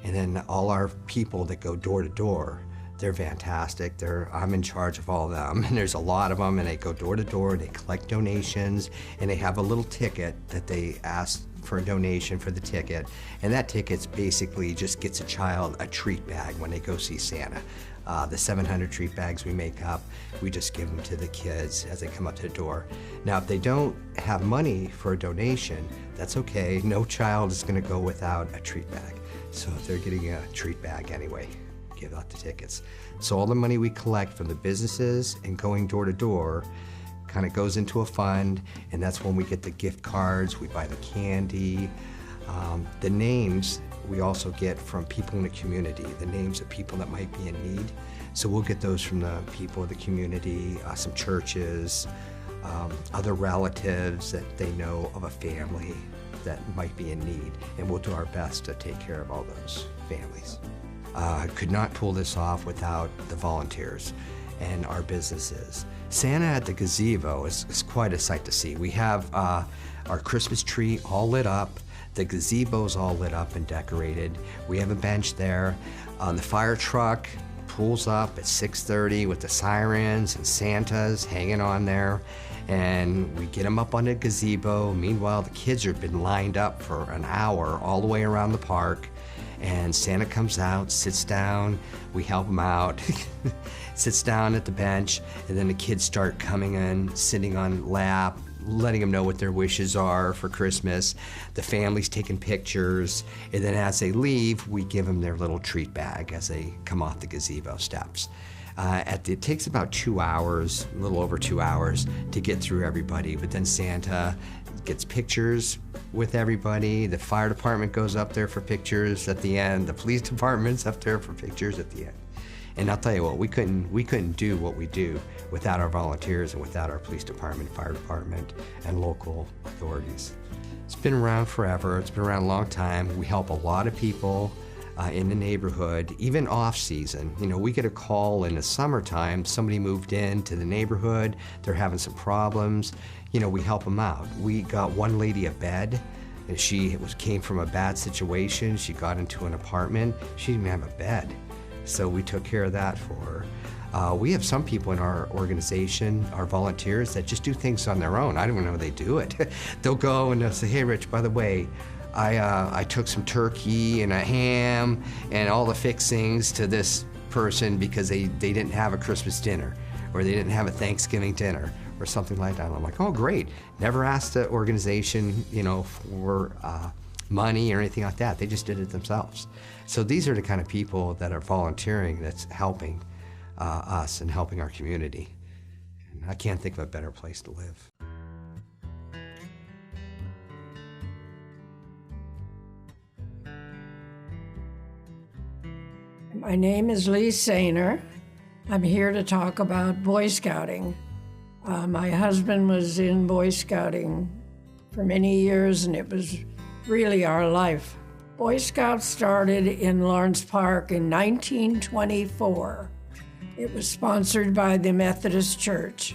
And then all our people that go door to door, they're fantastic. I'm in charge of all of them, and there's a lot of them, and they go door to door, and they collect donations, and they have a little ticket that they ask for a donation for the ticket, and that ticket basically just gets a child a treat bag when they go see Santa. The 700 treat bags we make up, we just give them to the kids as they come up to the door. Now, if they don't have money for a donation, that's okay. No child is going to go without a treat bag. So if they're getting a treat bag anyway, give out the tickets. So all the money we collect from the businesses and going door to door kind of goes into a fund, and that's when we get the gift cards, we buy the candy. The names we also get from people in the community, the names of people that might be in need. So we'll get those from the people of the community, some churches, other relatives that they know of a family that might be in need, and we'll do our best to take care of all those families. Could not pull this off without the volunteers and our businesses. Santa at the gazebo is quite a sight to see. We have our Christmas tree all lit up. The gazebo's all lit up and decorated. We have a bench there. The fire truck pulls up at 6:30 with the sirens and Santas hanging on there. And we get them up on the gazebo. Meanwhile, the kids have been lined up for an hour all the way around the park. And Santa comes out, sits down, we help him out, sits down at the bench, and then the kids start coming in, sitting on lap, letting them know what their wishes are for Christmas. The family's taking pictures, and then as they leave, we give them their little treat bag as they come off the gazebo steps. It takes about 2 hours, a little over 2 hours, to get through everybody, but then Santa gets pictures with everybody. The fire department goes up there for pictures at the end. The police department's up there for pictures at the end. And I'll tell you what, we couldn't do what we do without our volunteers and without our police department, fire department, and local authorities. It's been around forever. It's been around a long time. We help a lot of people in the neighborhood, even off season. You know, we get a call in the summertime, somebody moved into the neighborhood, they're having some problems. You know, we help them out. We got one lady a bed, and she came from a bad situation. She got into an apartment. She didn't even have a bed. So we took care of that for her. We have some people in our organization, our volunteers, that just do things on their own. I don't even know they do it. They'll go and they'll say, hey, Rich, by the way, I took some turkey and a ham and all the fixings to this person because they didn't have a Christmas dinner or they didn't have a Thanksgiving dinner or something like that. And I'm like, oh, great. Never asked the organization, you know, for money or anything like that. They just did it themselves. So these are the kind of people that are volunteering that's helping us and helping our community. And I can't think of a better place to live. My name is Lee Sainer. I'm here to talk about Boy Scouting. My husband was in Boy Scouting for many years, and it was really our life. Boy Scouts started in Lawrence Park in 1924. It was sponsored by the Methodist Church.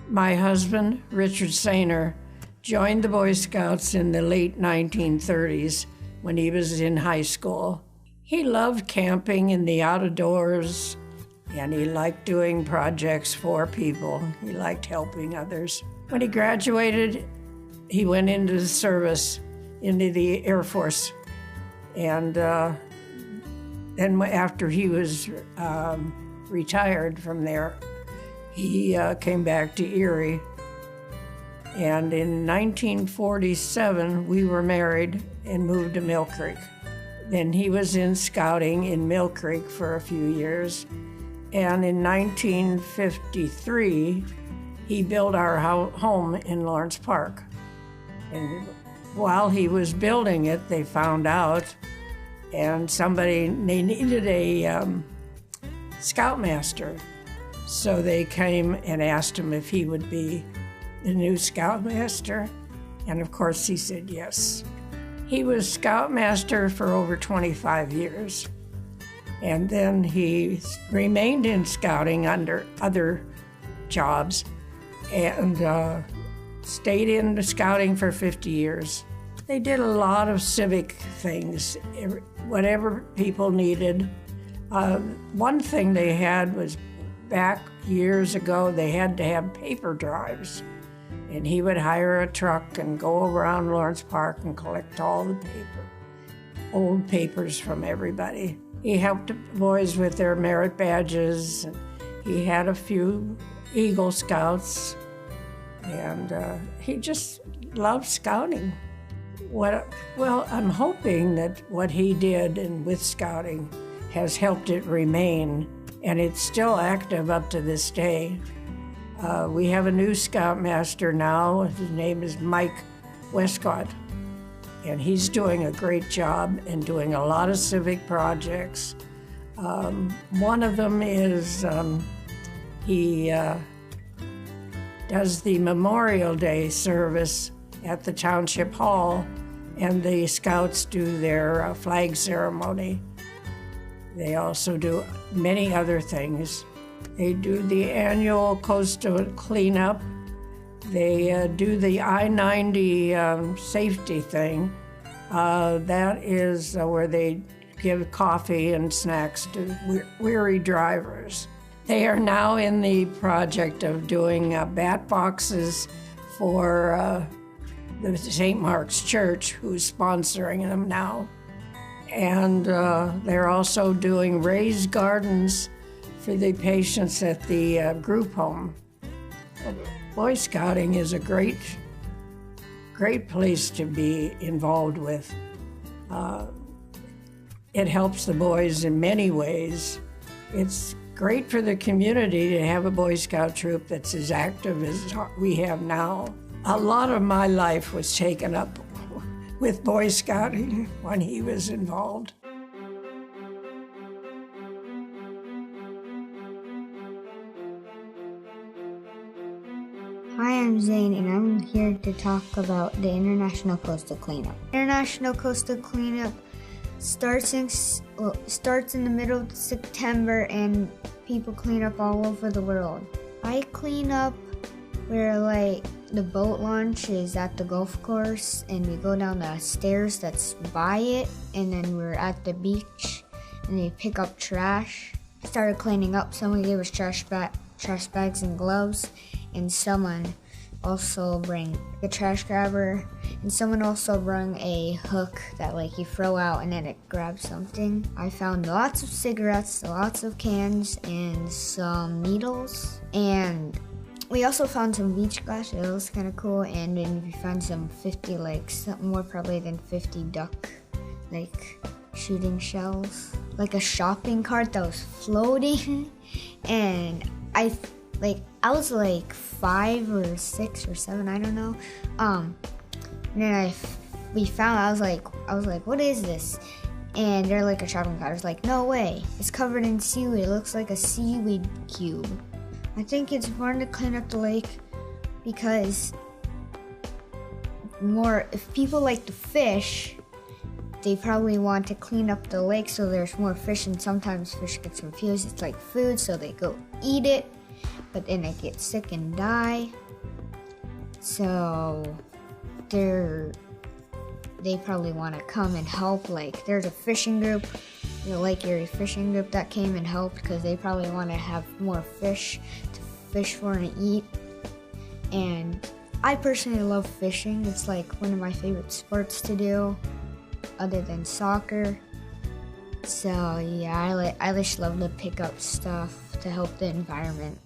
My husband, Richard Sainer, joined the Boy Scouts in the late 1930s when he was in high school. He loved camping in the outdoors, and he liked doing projects for people. He liked helping others. When he graduated, he went into the service, into the Air Force. And then after he was retired from there, he came back to Erie. And in 1947, we were married and moved to Mill Creek. Then he was in scouting in Mill Creek for a few years. And in 1953, he built our home in Lawrence Park. And while he was building it, they found out, and they needed a scoutmaster. So they came and asked him if he would be the new scoutmaster. And of course, he said yes. He was scoutmaster for over 25 years. And then he remained in scouting under other jobs and stayed in the scouting for 50 years. They did a lot of civic things, whatever people needed. One thing they had was back years ago, they had to have paper drives. And he would hire a truck and go around Lawrence Park and collect all the old papers from everybody. He helped the boys with their merit badges. And he had a few Eagle Scouts, and he just loved scouting. Well, I'm hoping that what he did and with scouting has helped it remain, and it's still active up to this day. We have a new scoutmaster now. His name is Mike Westcott, and he's doing a great job and doing a lot of civic projects. One of them is he does the Memorial Day service at the Township Hall, and the Scouts do their flag ceremony. They also do many other things. They do the annual coastal cleanup. They do the I-90 safety thing. That is where they give coffee and snacks to weary drivers. They are now in the project of doing bat boxes for the St. Mark's Church, who's sponsoring them now. And they're also doing raised gardens for the patients at the group home. Boy Scouting is a great place to be involved with. It helps the boys in many ways. It's great for the community to have a Boy Scout troop that's as active as we have now. A lot of my life was taken up with Boy Scouting when he was involved. Hi, I'm Zane, and I'm here to talk about the International Coastal Cleanup. International Coastal Cleanup starts in the middle of September, and people clean up all over the world. I clean up where, like, the boat launch is at the golf course, and we go down the stairs that's by it, and then we're at the beach, and they pick up trash. I started cleaning up. Someone gave us trash bags and gloves, and someone also bring a trash grabber, and someone also bring a hook that, like, you throw out and then it grabs something. I found lots of cigarettes, lots of cans, and some needles, and we also found some beach glass. It was kind of cool, and then we found some 50, like, something more probably than 50 duck, like, shooting shells, like a shopping cart that was floating, and I was like 5 or 6 or 7, I don't know. And then I was like, what is this? And they're like a shopping cart. I was like, no way, it's covered in seaweed. It looks like a seaweed cube. I think it's important to clean up the lake because if people like to fish, they probably want to clean up the lake so there's more fish, and sometimes fish gets confused. It's like food, so they go eat it, but then they get sick and die. So they probably want to come and help. Like, there's a fishing group, the Lake Erie fishing group that came and helped because they probably want to have more fish to fish for and eat. And I personally love fishing. It's like one of my favorite sports to do other than soccer. So yeah, I just love to pick up stuff to help the environment.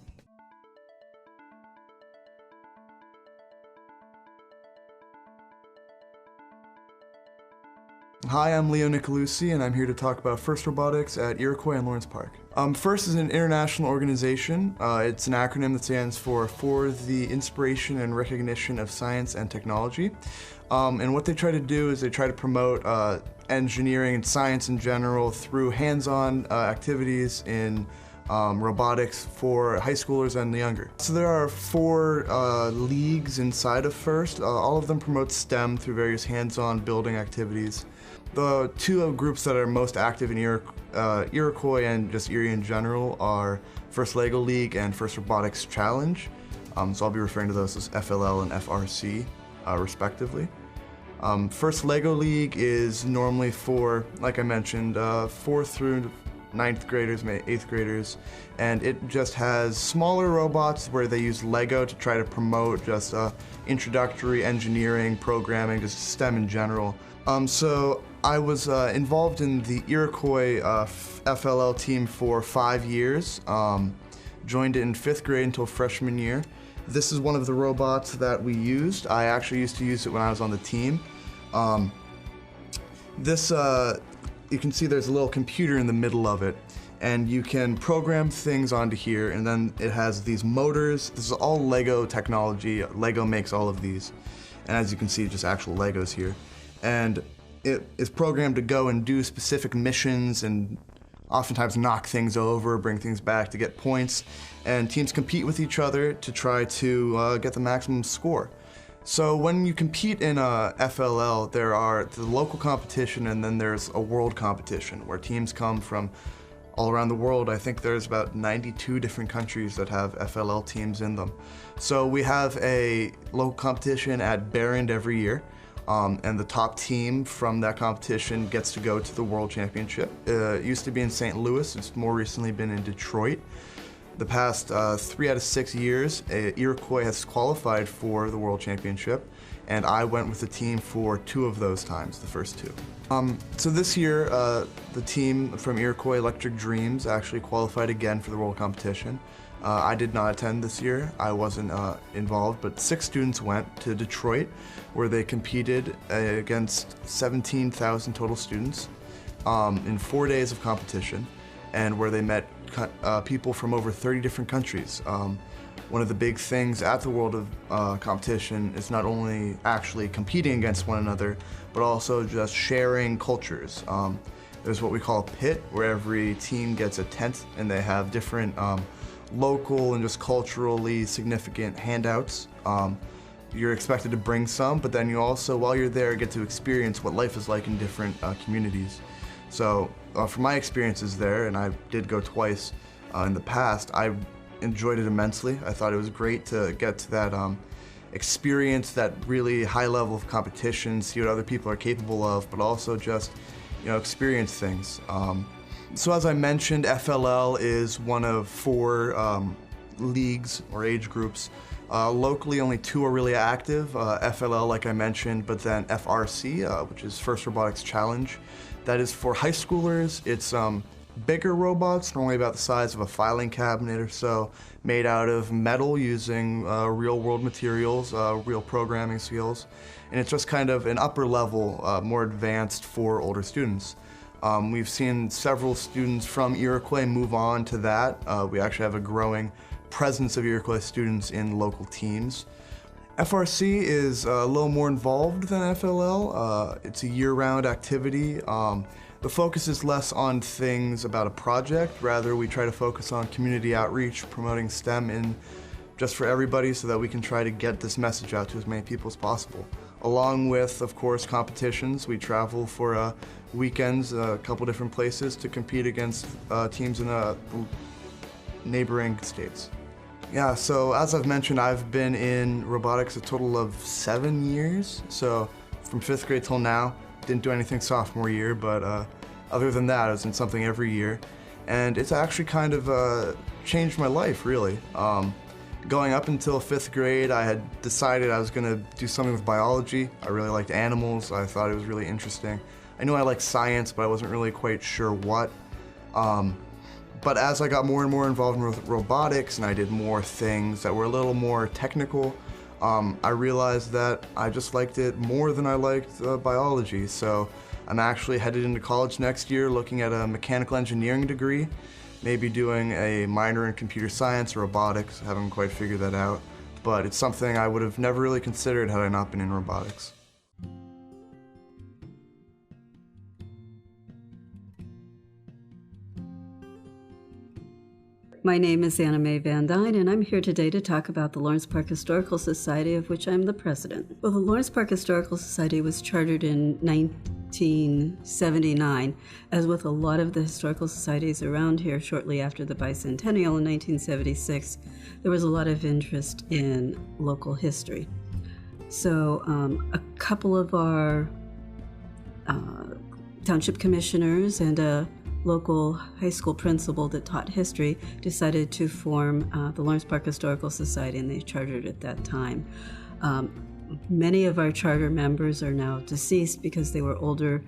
Hi, I'm Leo Nicolucci, and I'm here to talk about FIRST Robotics at Iroquois and Lawrence Park. FIRST is an international organization. It's an acronym that stands for the Inspiration and Recognition of Science and Technology. And what they try to do is they try to promote engineering and science in general through hands-on activities in robotics for high schoolers and younger. So there are 4 leagues inside of FIRST. All of them promote STEM through various hands-on building activities. The 2 groups that are most active in Iroquois and just Erie in general are FIRST LEGO League and FIRST Robotics Challenge. So I'll be referring to those as FLL and FRC respectively. FIRST LEGO League is normally for, like I mentioned, 4th through 9th graders, 8th graders, and it just has smaller robots where they use Lego to try to promote just introductory engineering, programming, just STEM in general. So I was involved in the Iroquois FLL team for 5 years, joined it in 5th grade until freshman year. This is one of the robots that we used. I actually used to use it when I was on the team. You can see there's a little computer in the middle of it, and you can program things onto here, and then it has these motors. This is all Lego technology. Lego makes all of these, and as you can see, just actual Legos here. And it is programmed to go and do specific missions and oftentimes knock things over, bring things back to get points, and teams compete with each other to try to get the maximum score. So when you compete in a FLL, there are the local competition and then there's a world competition where teams come from all around the world. I think there's about 92 different countries that have FLL teams in them. So we have a local competition at Barrand every year. And the top team from that competition gets to go to the World Championship. It used to be in St. Louis, it's more recently been in Detroit. The past 3 out of 6 years, Iroquois has qualified for the World Championship, and I went with the team for 2 of those times, the first 2. So this year, the team from Iroquois Electric Dreams actually qualified again for the World Competition. I did not attend this year, I wasn't involved, but 6 students went to Detroit where they competed against 17,000 total students in 4 days of competition, and where they met people from over 30 different countries. One of the big things at the World of Competition is not only actually competing against one another, but also just sharing cultures. There's what we call a pit, where every team gets a tent and they have different local and just culturally significant handouts. You're expected to bring some, but then you also, while you're there, get to experience what life is like in different communities. So from my experiences there, and I did go twice in the past, I enjoyed it immensely. I thought it was great to get to that experience, that really high level of competition, see what other people are capable of, but also just, experience things. So as I mentioned, FLL is one of 4 leagues or age groups. Locally, only 2 are really active, FLL, like I mentioned, but then FRC, which is First Robotics Challenge. That is for high schoolers. It's bigger robots, normally about the size of a filing cabinet or so, made out of metal using real-world materials, real programming skills. And it's just kind of an upper level, more advanced for older students. We've seen several students from Iroquois move on to that. We actually have a growing presence of Iroquois students in local teams. FRC is a little more involved than FLL. It's a year-round activity. The focus is less on things about a project. Rather, we try to focus on community outreach, promoting STEM in just for everybody so that we can try to get this message out to as many people as possible. Along with, of course, competitions. We travel for weekends, a couple different places to compete against teams in neighboring states. Yeah, so as I've mentioned, I've been in robotics a total of 7 years. So from 5th grade till now, didn't do anything sophomore year, but other than that, I was in something every year. And it's actually kind of changed my life, really. Going up until 5th grade, I had decided I was gonna do something with biology. I really liked animals. I thought it was really interesting. I knew I liked science, but I wasn't really quite sure what. But as I got more and more involved with robotics and I did more things that were a little more technical, I realized that I just liked it more than I liked biology. So I'm actually headed into college next year looking at a mechanical engineering degree, maybe doing a minor in computer science or robotics. I haven't quite figured that out, but it's something I would have never really considered had I not been in robotics. My name is Anna Mae Van Dyne, and I'm here today to talk about the Lawrence Park Historical Society, of which I'm the president. Well, the Lawrence Park Historical Society was chartered in 1979, as with a lot of the historical societies around here shortly after the bicentennial in 1976, there was a lot of interest in local history. So a couple of our township commissioners and a local high school principal that taught history decided to form the Lawrence Park Historical Society, and they chartered at that time. Many of our charter members are now deceased because they were older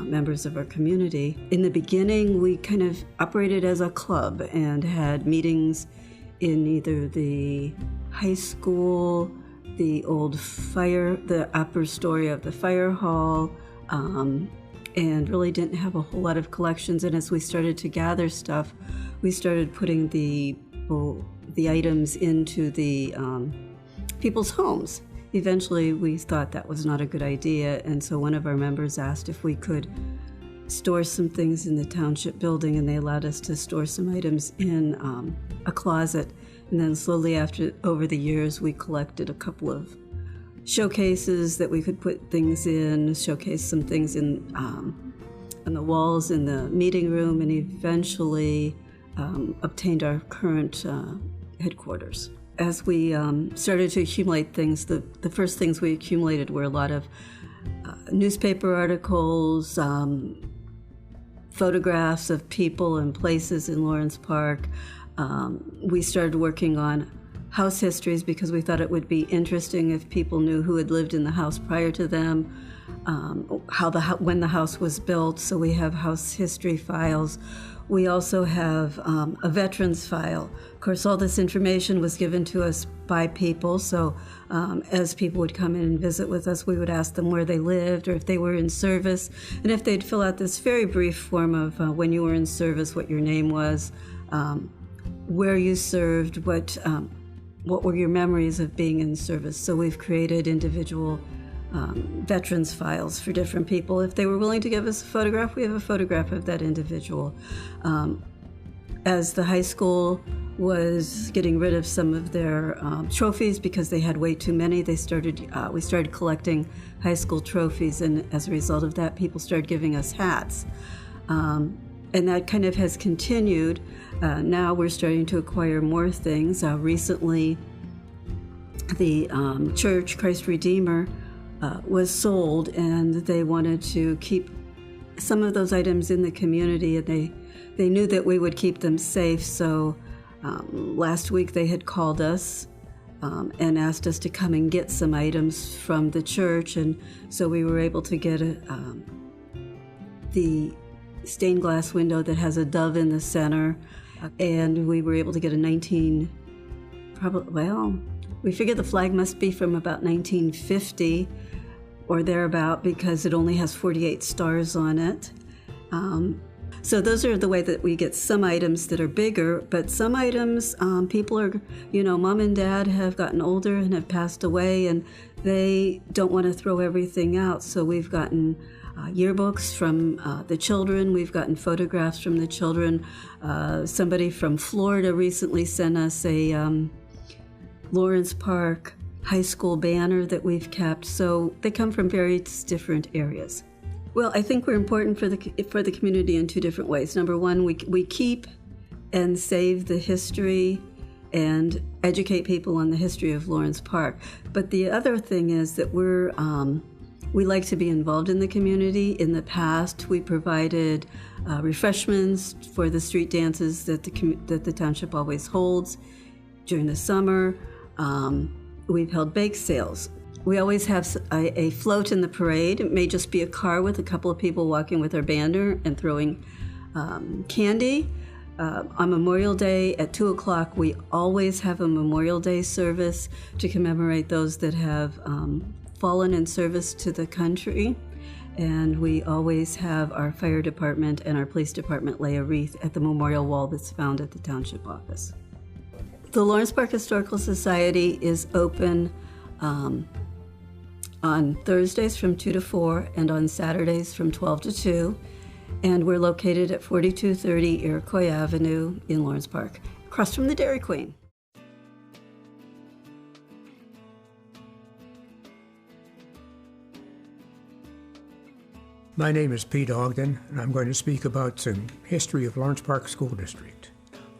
members of our community. In the beginning, we kind of operated as a club and had meetings in either the high school, the old the upper story of the fire hall, and really didn't have a whole lot of collections. And as we started to gather stuff, we started putting the items into the people's homes. Eventually, we thought that was not a good idea, and so one of our members asked if we could store some things in the township building, and they allowed us to store some items in a closet. And then slowly over the years, we collected a couple of showcases that we could put things in, showcase some things on the walls in the meeting room, and eventually obtained our current headquarters. As we started to accumulate things, the first things we accumulated were a lot of newspaper articles, photographs of people and places in Lawrence Park. We started working on house histories because we thought it would be interesting if people knew who had lived in the house prior to them, when the house was built. So we have house history files. We also have a veterans file. Of course, all this information was given to us by people, so as people would come in and visit with us, we would ask them where they lived or if they were in service, and if they'd fill out this very brief form of when you were in service, what your name was, where you served, what were your memories of being in service. So we've created individual veterans files for different people. If they were willing to give us a photograph, we have a photograph of that individual. As the high school was getting rid of some of their trophies because they had way too many, we started collecting high school trophies, and as a result of that, people started giving us hats. And that kind of has continued. Now we're starting to acquire more things. Recently, the church, Christ Redeemer, was sold, and they wanted to keep some of those items in the community, and they knew that we would keep them safe. So last week they had called us and asked us to come and get some items from the church, and so we were able to get the stained glass window that has a dove in the center, and we were able to get a we figured the flag must be from about 1950 or thereabout because it only has 48 stars on it. So those are the way that we get some items that are bigger, but some items, people are, mom and dad have gotten older and have passed away, and they don't want to throw everything out. So we've gotten yearbooks from the children. We've gotten photographs from the children. Somebody from Florida recently sent us a Lawrence Park high school banner that we've kept. So they come from various different areas. Well, I think we're important for the community in two different ways. Number one, we keep and save the history and educate people on the history of Lawrence Park. But the other thing is that we like to be involved in the community. In the past, we provided refreshments for the street dances that the township always holds. During the summer, we've held bake sales. We always have a float in the parade. It may just be a car with a couple of people walking with our banner and throwing candy. On Memorial Day at 2 o'clock, we always have a Memorial Day service to commemorate those that have fallen in service to the country. And we always have our fire department and our police department lay a wreath at the memorial wall that's found at the township office. The Lawrence Park Historical Society is open on Thursdays from 2 to 4 and on Saturdays from 12 to 2. And we're located at 4230 Iroquois Avenue in Lawrence Park, across from the Dairy Queen. My name is Pete Ogden, and I'm going to speak about some history of Lawrence Park School District.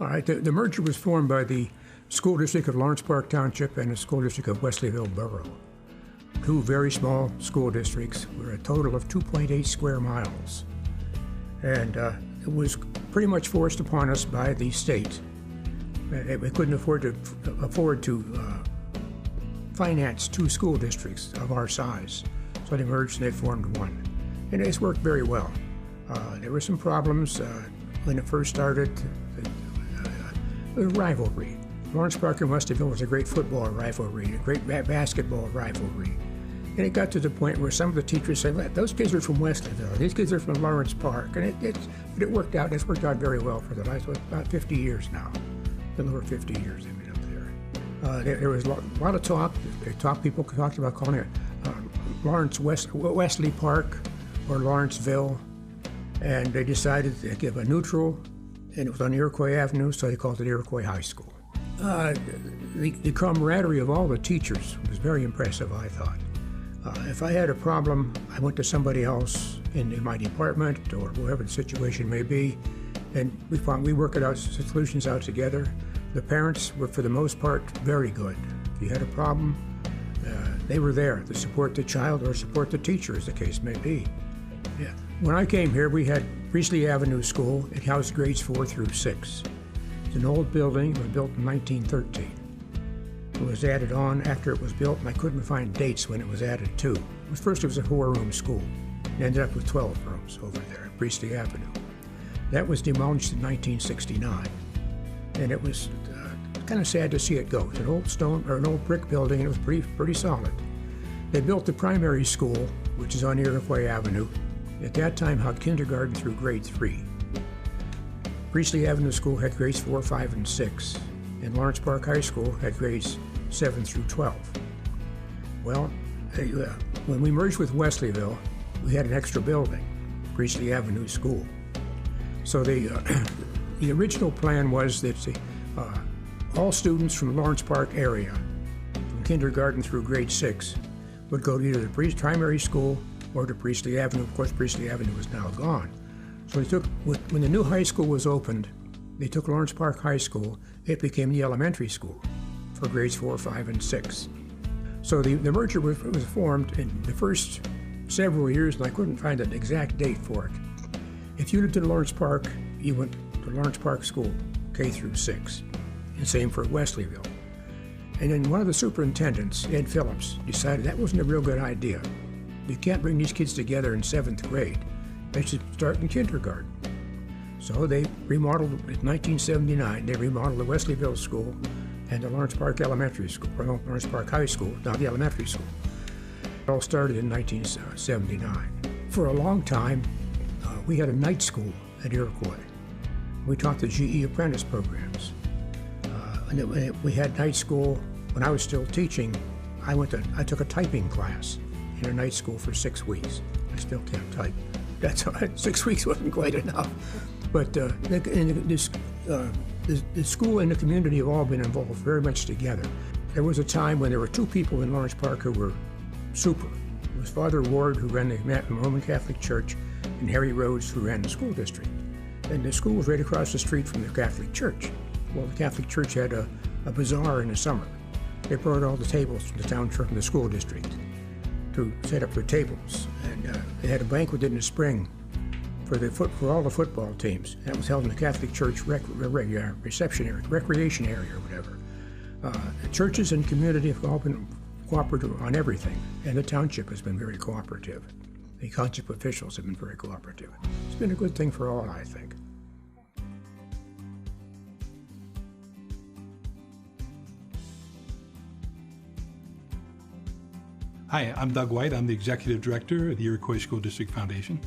All right, the merger was formed by the School District of Lawrence Park Township and the School District of Wesleyville Borough. Two very small school districts with a total of 2.8 square miles. And it was pretty much forced upon us by the state. We couldn't afford to finance two school districts of our size. So they merged and they formed one. And it's worked very well. There were some problems when it first started. The rivalry. Lawrence Park and Wesleyville was a great football rivalry, a great basketball rivalry. And it got to the point where some of the teachers said, those kids are from Wesleyville, these kids are from Lawrence Park. And it worked out. It's worked out very well for the last about 50 years now. A little over 50 years they've been up there. There was a lot of talk. People talked about calling it Wesley Park or Lawrenceville. And they decided to give a neutral, and it was on Iroquois Avenue, so they called it Iroquois High School. The camaraderie of all the teachers was very impressive, I thought. If I had a problem, I went to somebody else in my department or whoever the situation may be, and we worked solutions out together. The parents were, for the most part, very good. If you had a problem, they were there to support the child or support the teacher, as the case may be. Yeah. When I came here, we had Priestley Avenue School. It housed grades 4 through 6. It's an old building. It was built in 1913. It was added on after it was built, and I couldn't find dates when it was added to. First, it was a 4-room school. It ended up with 12 rooms over there at Priestley Avenue. That was demolished in 1969, and it was kind of sad to see it go. It's an old an old brick building, and it was pretty solid. They built the primary school, which is on Iroquois Avenue. At that time, had kindergarten through grade 3. Priestley Avenue School had grades 4, 5, and 6, and Lawrence Park High School had grades 7 through 12. Well, when we merged with Wesleyville, we had an extra building, Priestley Avenue School. So the original plan was that all students from Lawrence Park area, from kindergarten through grade 6, would go to either the primary school or to Priestley Avenue. Of course, Priestley Avenue is now gone. So when the new high school was opened, they took Lawrence Park High School. It became the elementary school for grades 4, 5, and 6. So the merger was formed in the first several years, and I couldn't find an exact date for it. If you lived in Lawrence Park, you went to Lawrence Park School, K through 6. And same for Wesleyville. And then one of the superintendents, Ed Phillips, decided that wasn't a real good idea. You can't bring these kids together in 7th grade. They should start in kindergarten. So they remodeled, in 1979, they remodeled the Wesleyville School and the Lawrence Park Elementary School, or Lawrence Park High School, now the elementary school. It all started in 1979. For a long time, we had a night school at Iroquois. We taught the GE apprentice programs. And we had night school. When I was still teaching, I took a typing class in a night school for 6 weeks. I still can't type. That's all right. 6 weeks wasn't quite enough. But the school and the community have all been involved very much together. There was a time when there were 2 people in Lawrence Park who were super. It was Father Ward, who ran the Roman Catholic Church, and Harry Rhodes, who ran the school district. And the school was right across the street from the Catholic Church. Well, the Catholic Church had a bazaar in the summer. They brought all the tables from the town from the school district to set up their tables. And they had a banquet in the spring for all the football teams. And that was held in the Catholic Church reception area, recreation area, or whatever. The churches and community have all been cooperative on everything, and the township has been very cooperative. The township officials have been very cooperative. It's been a good thing for all, I think. Hi, I'm Doug White. I'm the Executive Director of the Iroquois School District Foundation,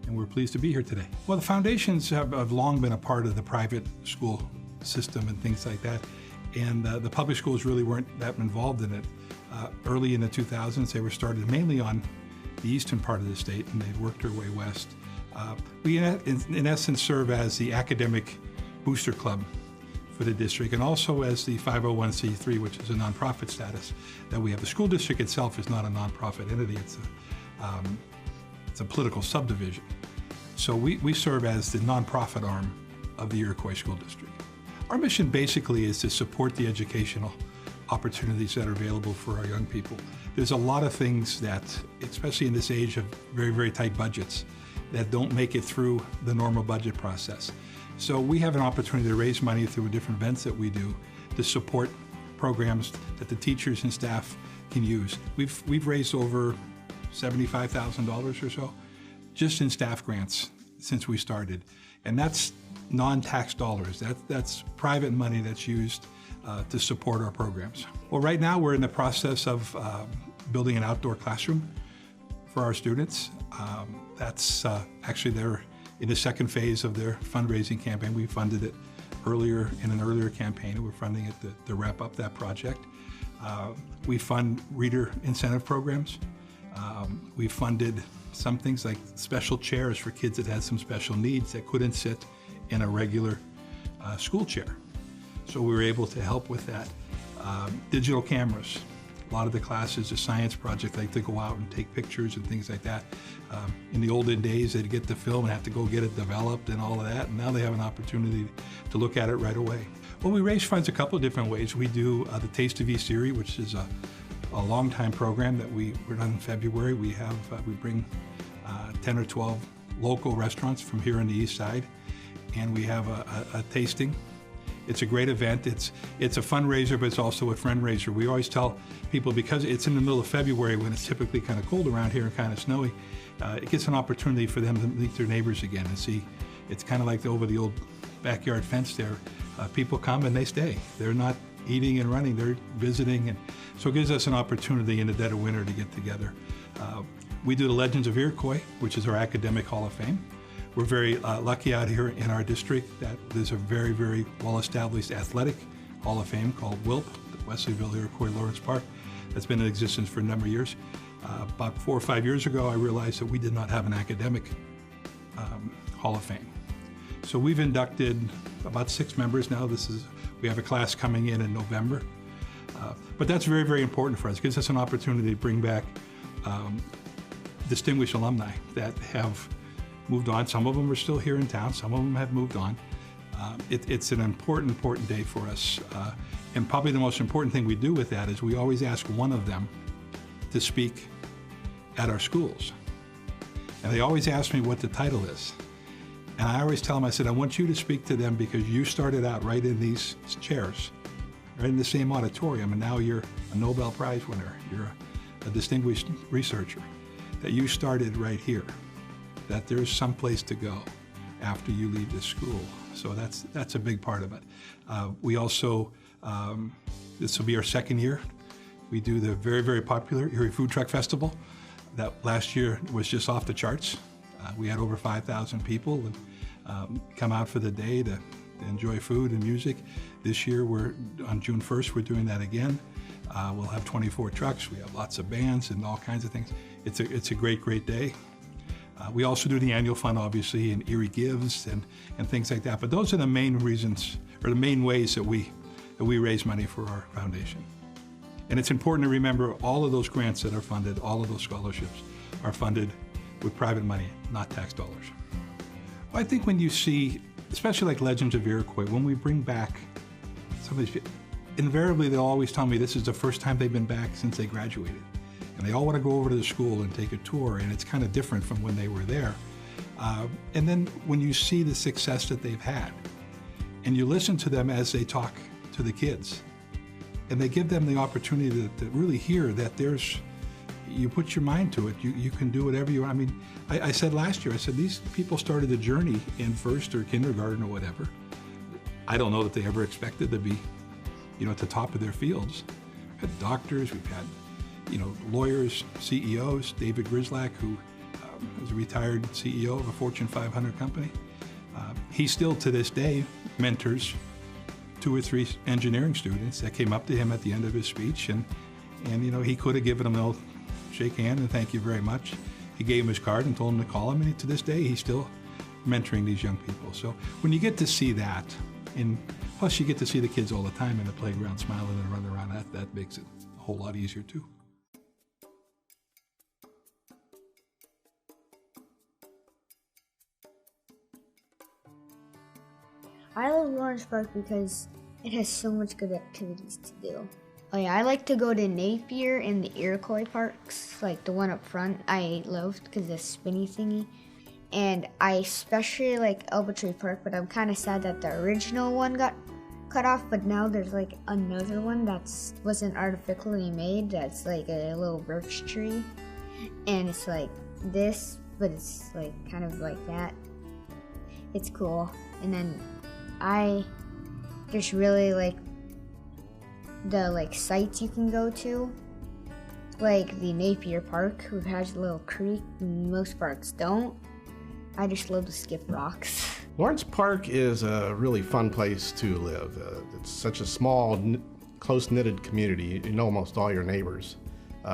and we're pleased to be here today. Well, the foundations have long been a part of the private school system and things like that, and the public schools really weren't that involved in it. Early in the 2000s, they were started mainly on the eastern part of the state, and they've worked their way west. We, in essence, serve as the academic booster club for the district, and also as the 501c3, which is a nonprofit status that we have. The school district itself is not a nonprofit entity, it's a political subdivision. So we serve as the nonprofit arm of the Iroquois School District. Our mission basically is to support the educational opportunities that are available for our young people. There's a lot of things that, especially in this age of very, very tight budgets, that don't make it through the normal budget process. So we have an opportunity to raise money through different events that we do to support programs that the teachers and staff can use. We've raised over $75,000 or so just in staff grants since we started. And that's non-tax dollars. That's private money that's used to support our programs. Well, right now we're in the process of building an outdoor classroom for our students. That's actually they're in the second phase of their fundraising campaign. We funded it earlier in an earlier campaign, and we're funding it to wrap up that project. We fund reader incentive programs. We funded some things like special chairs for kids that had some special needs that couldn't sit in a regular school chair. So we were able to help with that. Digital cameras. A lot of the classes, a science project, like to go out and take pictures and things like that. In the olden days, they'd get the film and have to go get it developed and all of that, and now they have an opportunity to look at it right away. Well, we raise funds a couple of different ways. We do the Taste of East Erie, which is a long-time program that we're done in February. We bring 10 or 12 local restaurants from here on the east side, and we have a tasting. It's a great event. It's a fundraiser, but it's also a friend raiser. We always tell people, because it's in the middle of February when it's typically kind of cold around here and kind of snowy, it gets an opportunity for them to meet their neighbors again and see. It's kind of like over the old backyard fence there. People come and they stay. They're not eating and running, they're visiting. And so it gives us an opportunity in the dead of winter to get together. We do the Legends of Iroquois, which is our academic Hall of Fame. We're very lucky out here in our district that there's a very, very well-established athletic Hall of Fame called WILP, the Wesleyville Iroquois Lawrence Park, that's been in existence for a number of years. About 4 or 5 years ago, I realized that we did not have an academic Hall of Fame. So we've inducted about 6 members now. We have a class coming in November. But that's very, very important for us. It gives us an opportunity to bring back distinguished alumni that have moved on. Some of them are still here in town. Some of them have moved on. It's an important day for us. And probably the most important thing we do with that is we always ask one of them to speak at our schools. And they always ask me what the title is. And I always tell them, I said, I want you to speak to them because you started out right in these chairs, right in the same auditorium, and now you're a Nobel Prize winner. You're a distinguished researcher. That you started right here. That there's some place to go after you leave this school. So that's a big part of it. We also, this will be our 2nd year. We do the very, very popular Erie Food Truck Festival. That last year was just off the charts. We had over 5,000 people come out for the day to enjoy food and music. This year, on June 1st, we're doing that again. We'll have 24 trucks. We have lots of bands and all kinds of things. It's a great, great day. We also do the annual fund, obviously, and Erie Gives and things like that. But those are the main reasons, or the main ways that we raise money for our foundation. And it's important to remember all of those grants that are funded, all of those scholarships are funded with private money, not tax dollars. Well, I think when you see, especially like Legends of Iroquois, when we bring back some of these people, invariably they'll always tell me this is the first time they've been back since they graduated. And they all want to go over to the school and take a tour, and it's kind of different from when they were there. And then when you see the success that they've had, and you listen to them as they talk to the kids, and they give them the opportunity to really hear that you put your mind to it, you can do whatever you want. I mean, I said last year, I said these people started the journey in first or kindergarten or whatever. I don't know that they ever expected to be, at the top of their fields. We've had doctors, we've had, lawyers, CEOs. David Grislak, who is a retired CEO of a Fortune 500 company. He still, to this day, mentors 2 or 3 engineering students that came up to him at the end of his speech, and he could have given them a shake hand and thank you very much. He gave him his card and told him to call him, and to this day, he's still mentoring these young people. So when you get to see that, and plus you get to see the kids all the time in the playground smiling and running around, that makes it a whole lot easier too. I love Lawrence Park because it has so much good activities to do. Oh yeah, I like to go to Napier and the Iroquois parks, like the one up front. I loved because the spinny thingy. And I especially like Elba Tree Park, but I'm kind of sad that the original one got cut off, but now there's like another one that wasn't artificially made, that's like a little birch tree. And it's like this, but it's like kind of like that. It's cool. And then I just really like the sites you can go to, like the Napier Park, who has a little creek, and most parks don't. I just love to skip rocks. Lawrence Park is a really fun place to live. It's such a small, close-knitted community. You know almost all your neighbors.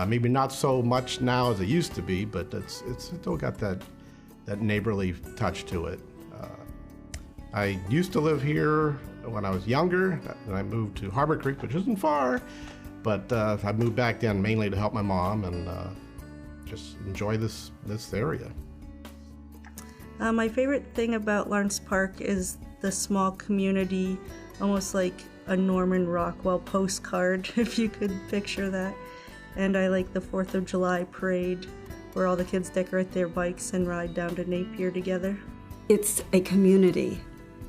Maybe not so much now as it used to be, but it's still got that neighborly touch to it. I used to live here when I was younger, and I moved to Harbor Creek, which isn't far, but I moved back then mainly to help my mom and just enjoy this area. My favorite thing about Lawrence Park is the small community, almost like a Norman Rockwell postcard, if you could picture that. And I like the 4th of July parade, where all the kids decorate their bikes and ride down to Napier together. It's a community.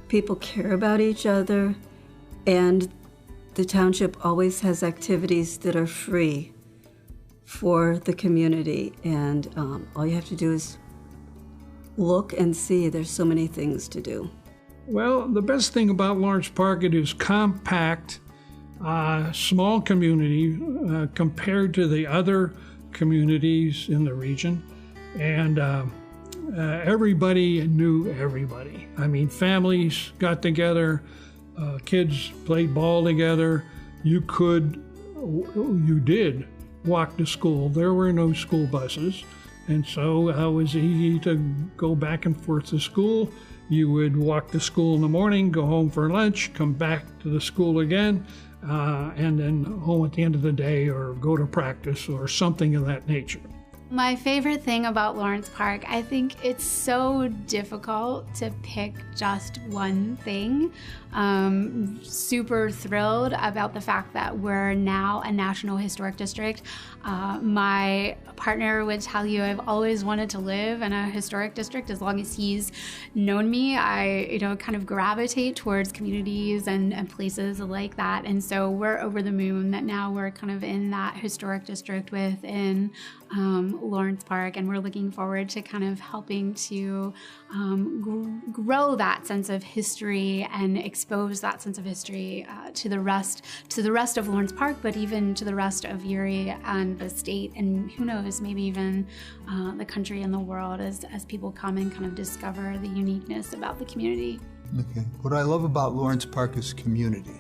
People care about each other, and the township always has activities that are free for the community, and all you have to do is look and see. There's so many things to do. Well, the best thing about Lawrence Park, it is compact, small community compared to the other communities in the region, and everybody knew everybody. I mean, families got together, kids played ball together. You did walk to school. There were no school buses, and so it was easy to go back and forth to school. You would walk to school in the morning, go home for lunch, come back to the school again, and then home at the end of the day, or go to practice or something of that nature. My favorite thing about Lawrence Park, I think it's so difficult to pick just one thing. Super thrilled about the fact that we're now a National Historic District. My partner would tell you I've always wanted to live in a historic district. As long as he's known me, I kind of gravitate towards communities and places like that. And so we're over the moon that now we're kind of in that historic district within Lawrence Park, and we're looking forward to kind of helping to grow that sense of history and expose that sense of history to the rest of Lawrence Park, but even to the rest of Erie and the state, and who knows, maybe even the country and the world as people come and kind of discover the uniqueness about the community. Okay. What I love about Lawrence Park is community.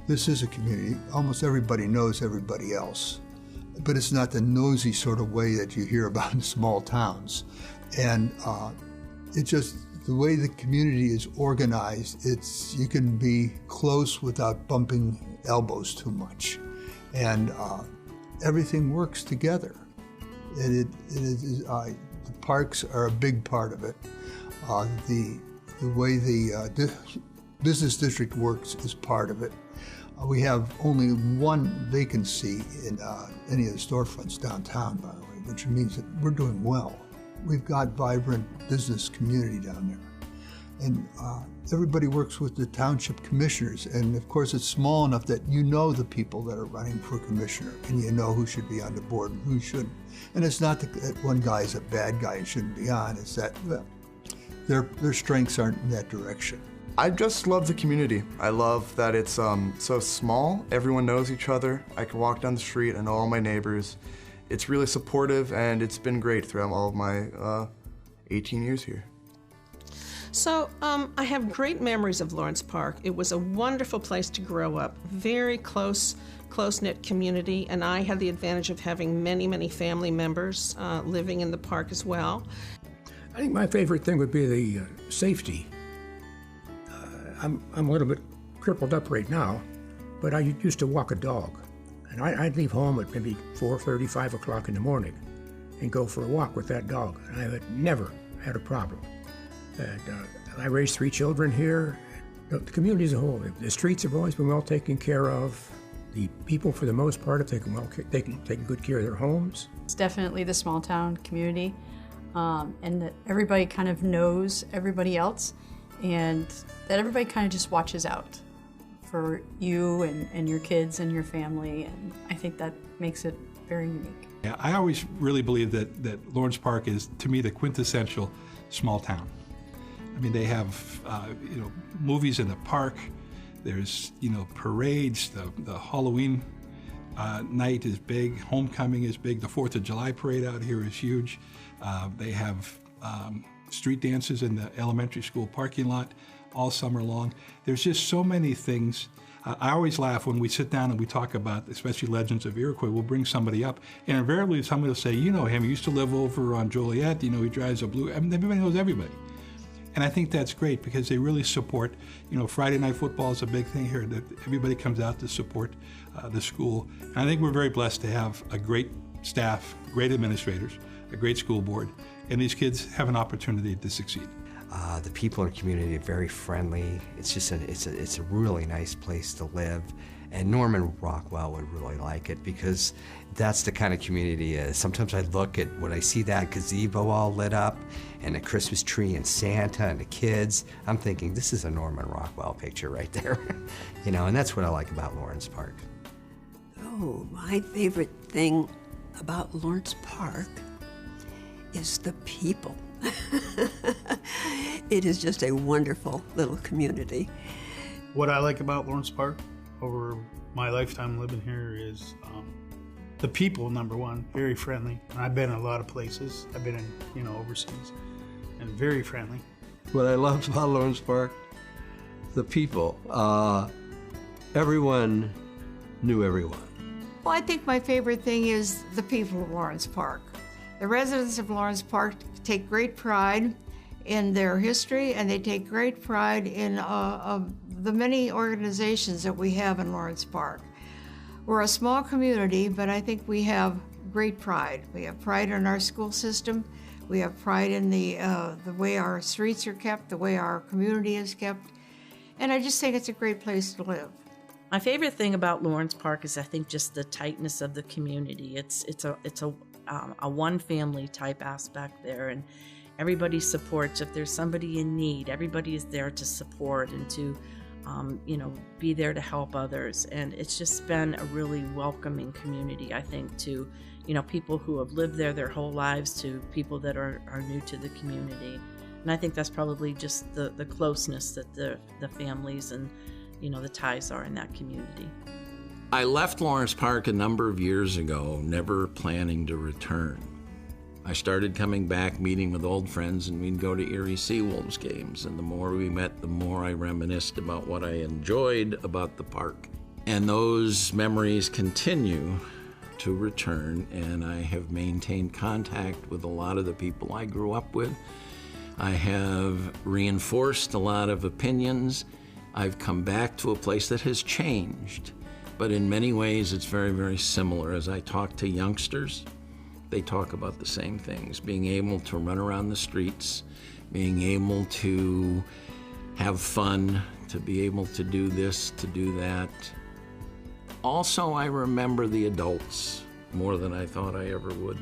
This is a community. Almost everybody knows everybody else. But it's not the nosy sort of way that you hear about in small towns. And it's just the way the community is organized, you can be close without bumping elbows too much. And everything works together. The parks are a big part of it. The way the business district works is part of it. We have only one vacancy in any of the storefronts downtown, by the way, which means that we're doing well. We've got vibrant business community down there. And everybody works with the township commissioners. And of course, it's small enough that you know the people that are running for commissioner, and you know who should be on the board and who shouldn't. And it's not that one guy is a bad guy and shouldn't be on. It's that their strengths aren't in that direction. I just love the community. I love that it's so small. Everyone knows each other. I can walk down the street and know all my neighbors. It's really supportive, and it's been great throughout all of my 18 years here. So I have great memories of Lawrence Park. It was a wonderful place to grow up, very close-knit community, and I had the advantage of having many, many family members living in the park as well. I think my favorite thing would be the safety. I'm a little bit crippled up right now, but I used to walk a dog. And I'd leave home at maybe 4:30, 5 o'clock in the morning and go for a walk with that dog. And I had never had a problem. And I raised 3 children here. The community as a whole, the streets have always been well taken care of. The people, for the most part, have taken good care of their homes. It's definitely the small town community, and that everybody kind of knows everybody else, and that everybody kind of just watches out for you and your kids and your family, and I think that makes it very unique. Yeah, I always really believe that Lawrence Park is, to me, the quintessential small town. I mean, they have movies in the park. There's parades. The Halloween night is big. Homecoming is big. The 4th of July parade out here is huge. They have street dances in the elementary school parking lot all summer long. There's just so many things. I always laugh when we sit down and we talk about, especially Legends of Iroquois. We'll bring somebody up, and invariably somebody will say, "You know him. He used to live over on Joliet. He drives a blue." I mean, everybody knows everybody. And I think that's great because they really support, Friday night football is a big thing here, that everybody comes out to support the school. And I think we're very blessed to have a great staff, great administrators, a great school board, and these kids have an opportunity to succeed. The people in the community are very friendly. It's just it's a really nice place to live. And Norman Rockwell would really like it because that's the kind of community it is. Sometimes I look at when I see that gazebo all lit up and the Christmas tree and Santa and the kids, I'm thinking this is a Norman Rockwell picture right there. And that's what I like about Lawrence Park. Oh, my favorite thing about Lawrence Park is the people. It is just a wonderful little community. What I like about Lawrence Park over my lifetime living here is the people, number one, very friendly. And I've been in a lot of places. I've been in, overseas. and very friendly. What I love about Lawrence Park, the people. Everyone knew everyone. Well, I think my favorite thing is the people of Lawrence Park. The residents of Lawrence Park take great pride in their history, and they take great pride in the many organizations that we have in Lawrence Park. We're a small community, but I think we have great pride. We have pride in our school system. We have pride in the way our streets are kept, the way our community is kept, and I just think it's a great place to live. My favorite thing about Lawrence Park is I think just the tightness of the community. It's a one family type aspect there, and everybody supports. If there's somebody in need, everybody is there to support and to be there to help others. And it's just been a really welcoming community, I think, to people who have lived there their whole lives to people that are new to the community. And I think that's probably just the closeness that the families and the ties are in that community. I left Lawrence Park a number of years ago, never planning to return. I started coming back, meeting with old friends, and we'd go to Erie Seawolves games. And the more we met, the more I reminisced about what I enjoyed about the park. And those memories continue to return, and I have maintained contact with a lot of the people I grew up with. I have reinforced a lot of opinions. I've come back to a place that has changed, but in many ways it's very, very similar. As I talk to youngsters, they talk about the same things, being able to run around the streets, being able to have fun, to be able to do this, to do that. Also, I remember the adults more than I thought I ever would.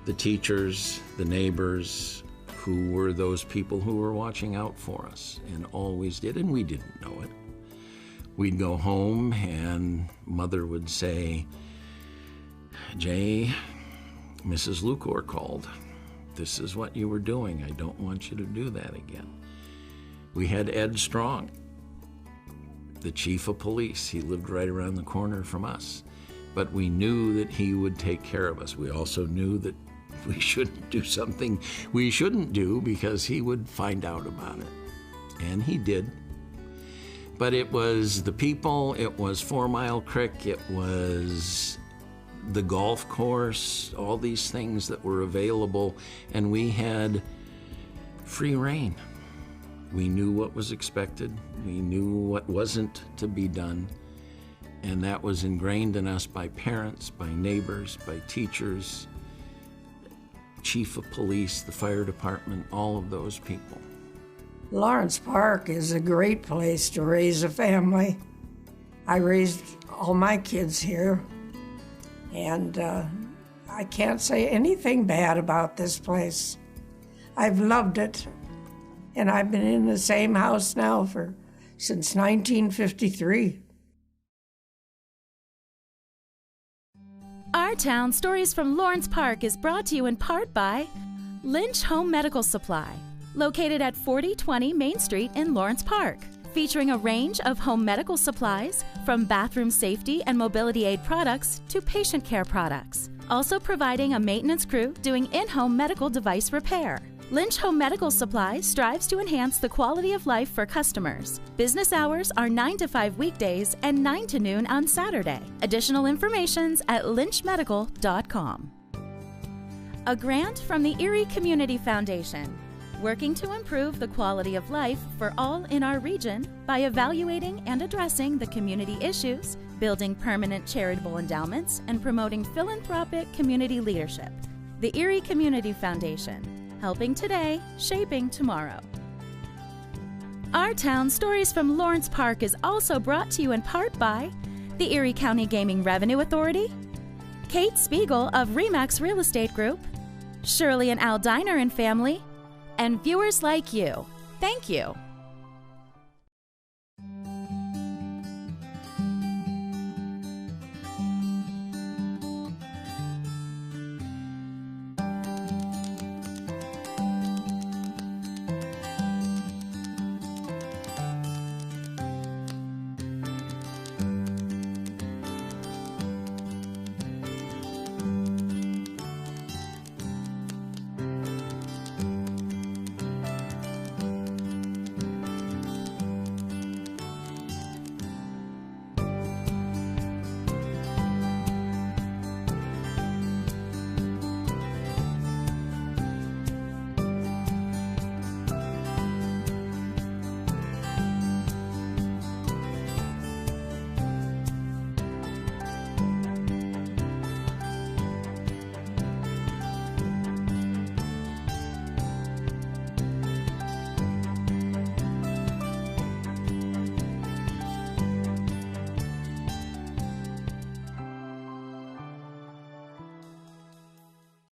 The teachers, the neighbors, who were those people who were watching out for us and always did, and we didn't know it. We'd go home and Mother would say, "Jay, Mrs. Lucor called. This is what you were doing. I don't want you to do that again." We had Ed Strong, the chief of police. He lived right around the corner from us, but we knew that he would take care of us. We also knew that we shouldn't do something we shouldn't do because he would find out about it. And he did. But it was the people, it was 4 Mile Creek, it was the golf course, all these things that were available, and we had free reign. We knew what was expected, we knew what wasn't to be done, and that was ingrained in us by parents, by neighbors, by teachers, chief of police, the fire department, all of those people. Lawrence Park is a great place to raise a family. I raised all my kids here, and I can't say anything bad about this place. I've loved it, and I've been in the same house now since 1953. Our Town Stories from Lawrence Park is brought to you in part by Lynch Home Medical Supply, located at 4020 Main Street in Lawrence Park, featuring a range of home medical supplies from bathroom safety and mobility aid products to patient care products. Also providing a maintenance crew doing in-home medical device repair. Lynch Home Medical Supply strives to enhance the quality of life for customers. Business hours are 9 to 5 weekdays and 9 to noon on Saturday. Additional information's at lynchmedical.com. A grant from the Erie Community Foundation, working to improve the quality of life for all in our region by evaluating and addressing the community issues, building permanent charitable endowments, and promoting philanthropic community leadership. The Erie Community Foundation, helping today, shaping tomorrow. Our Town Stories from Lawrence Park is also brought to you in part by the Erie County Gaming Revenue Authority, Kate Spiegel of Remax Real Estate Group, Shirley and Al Diner and family, and viewers like you. Thank you.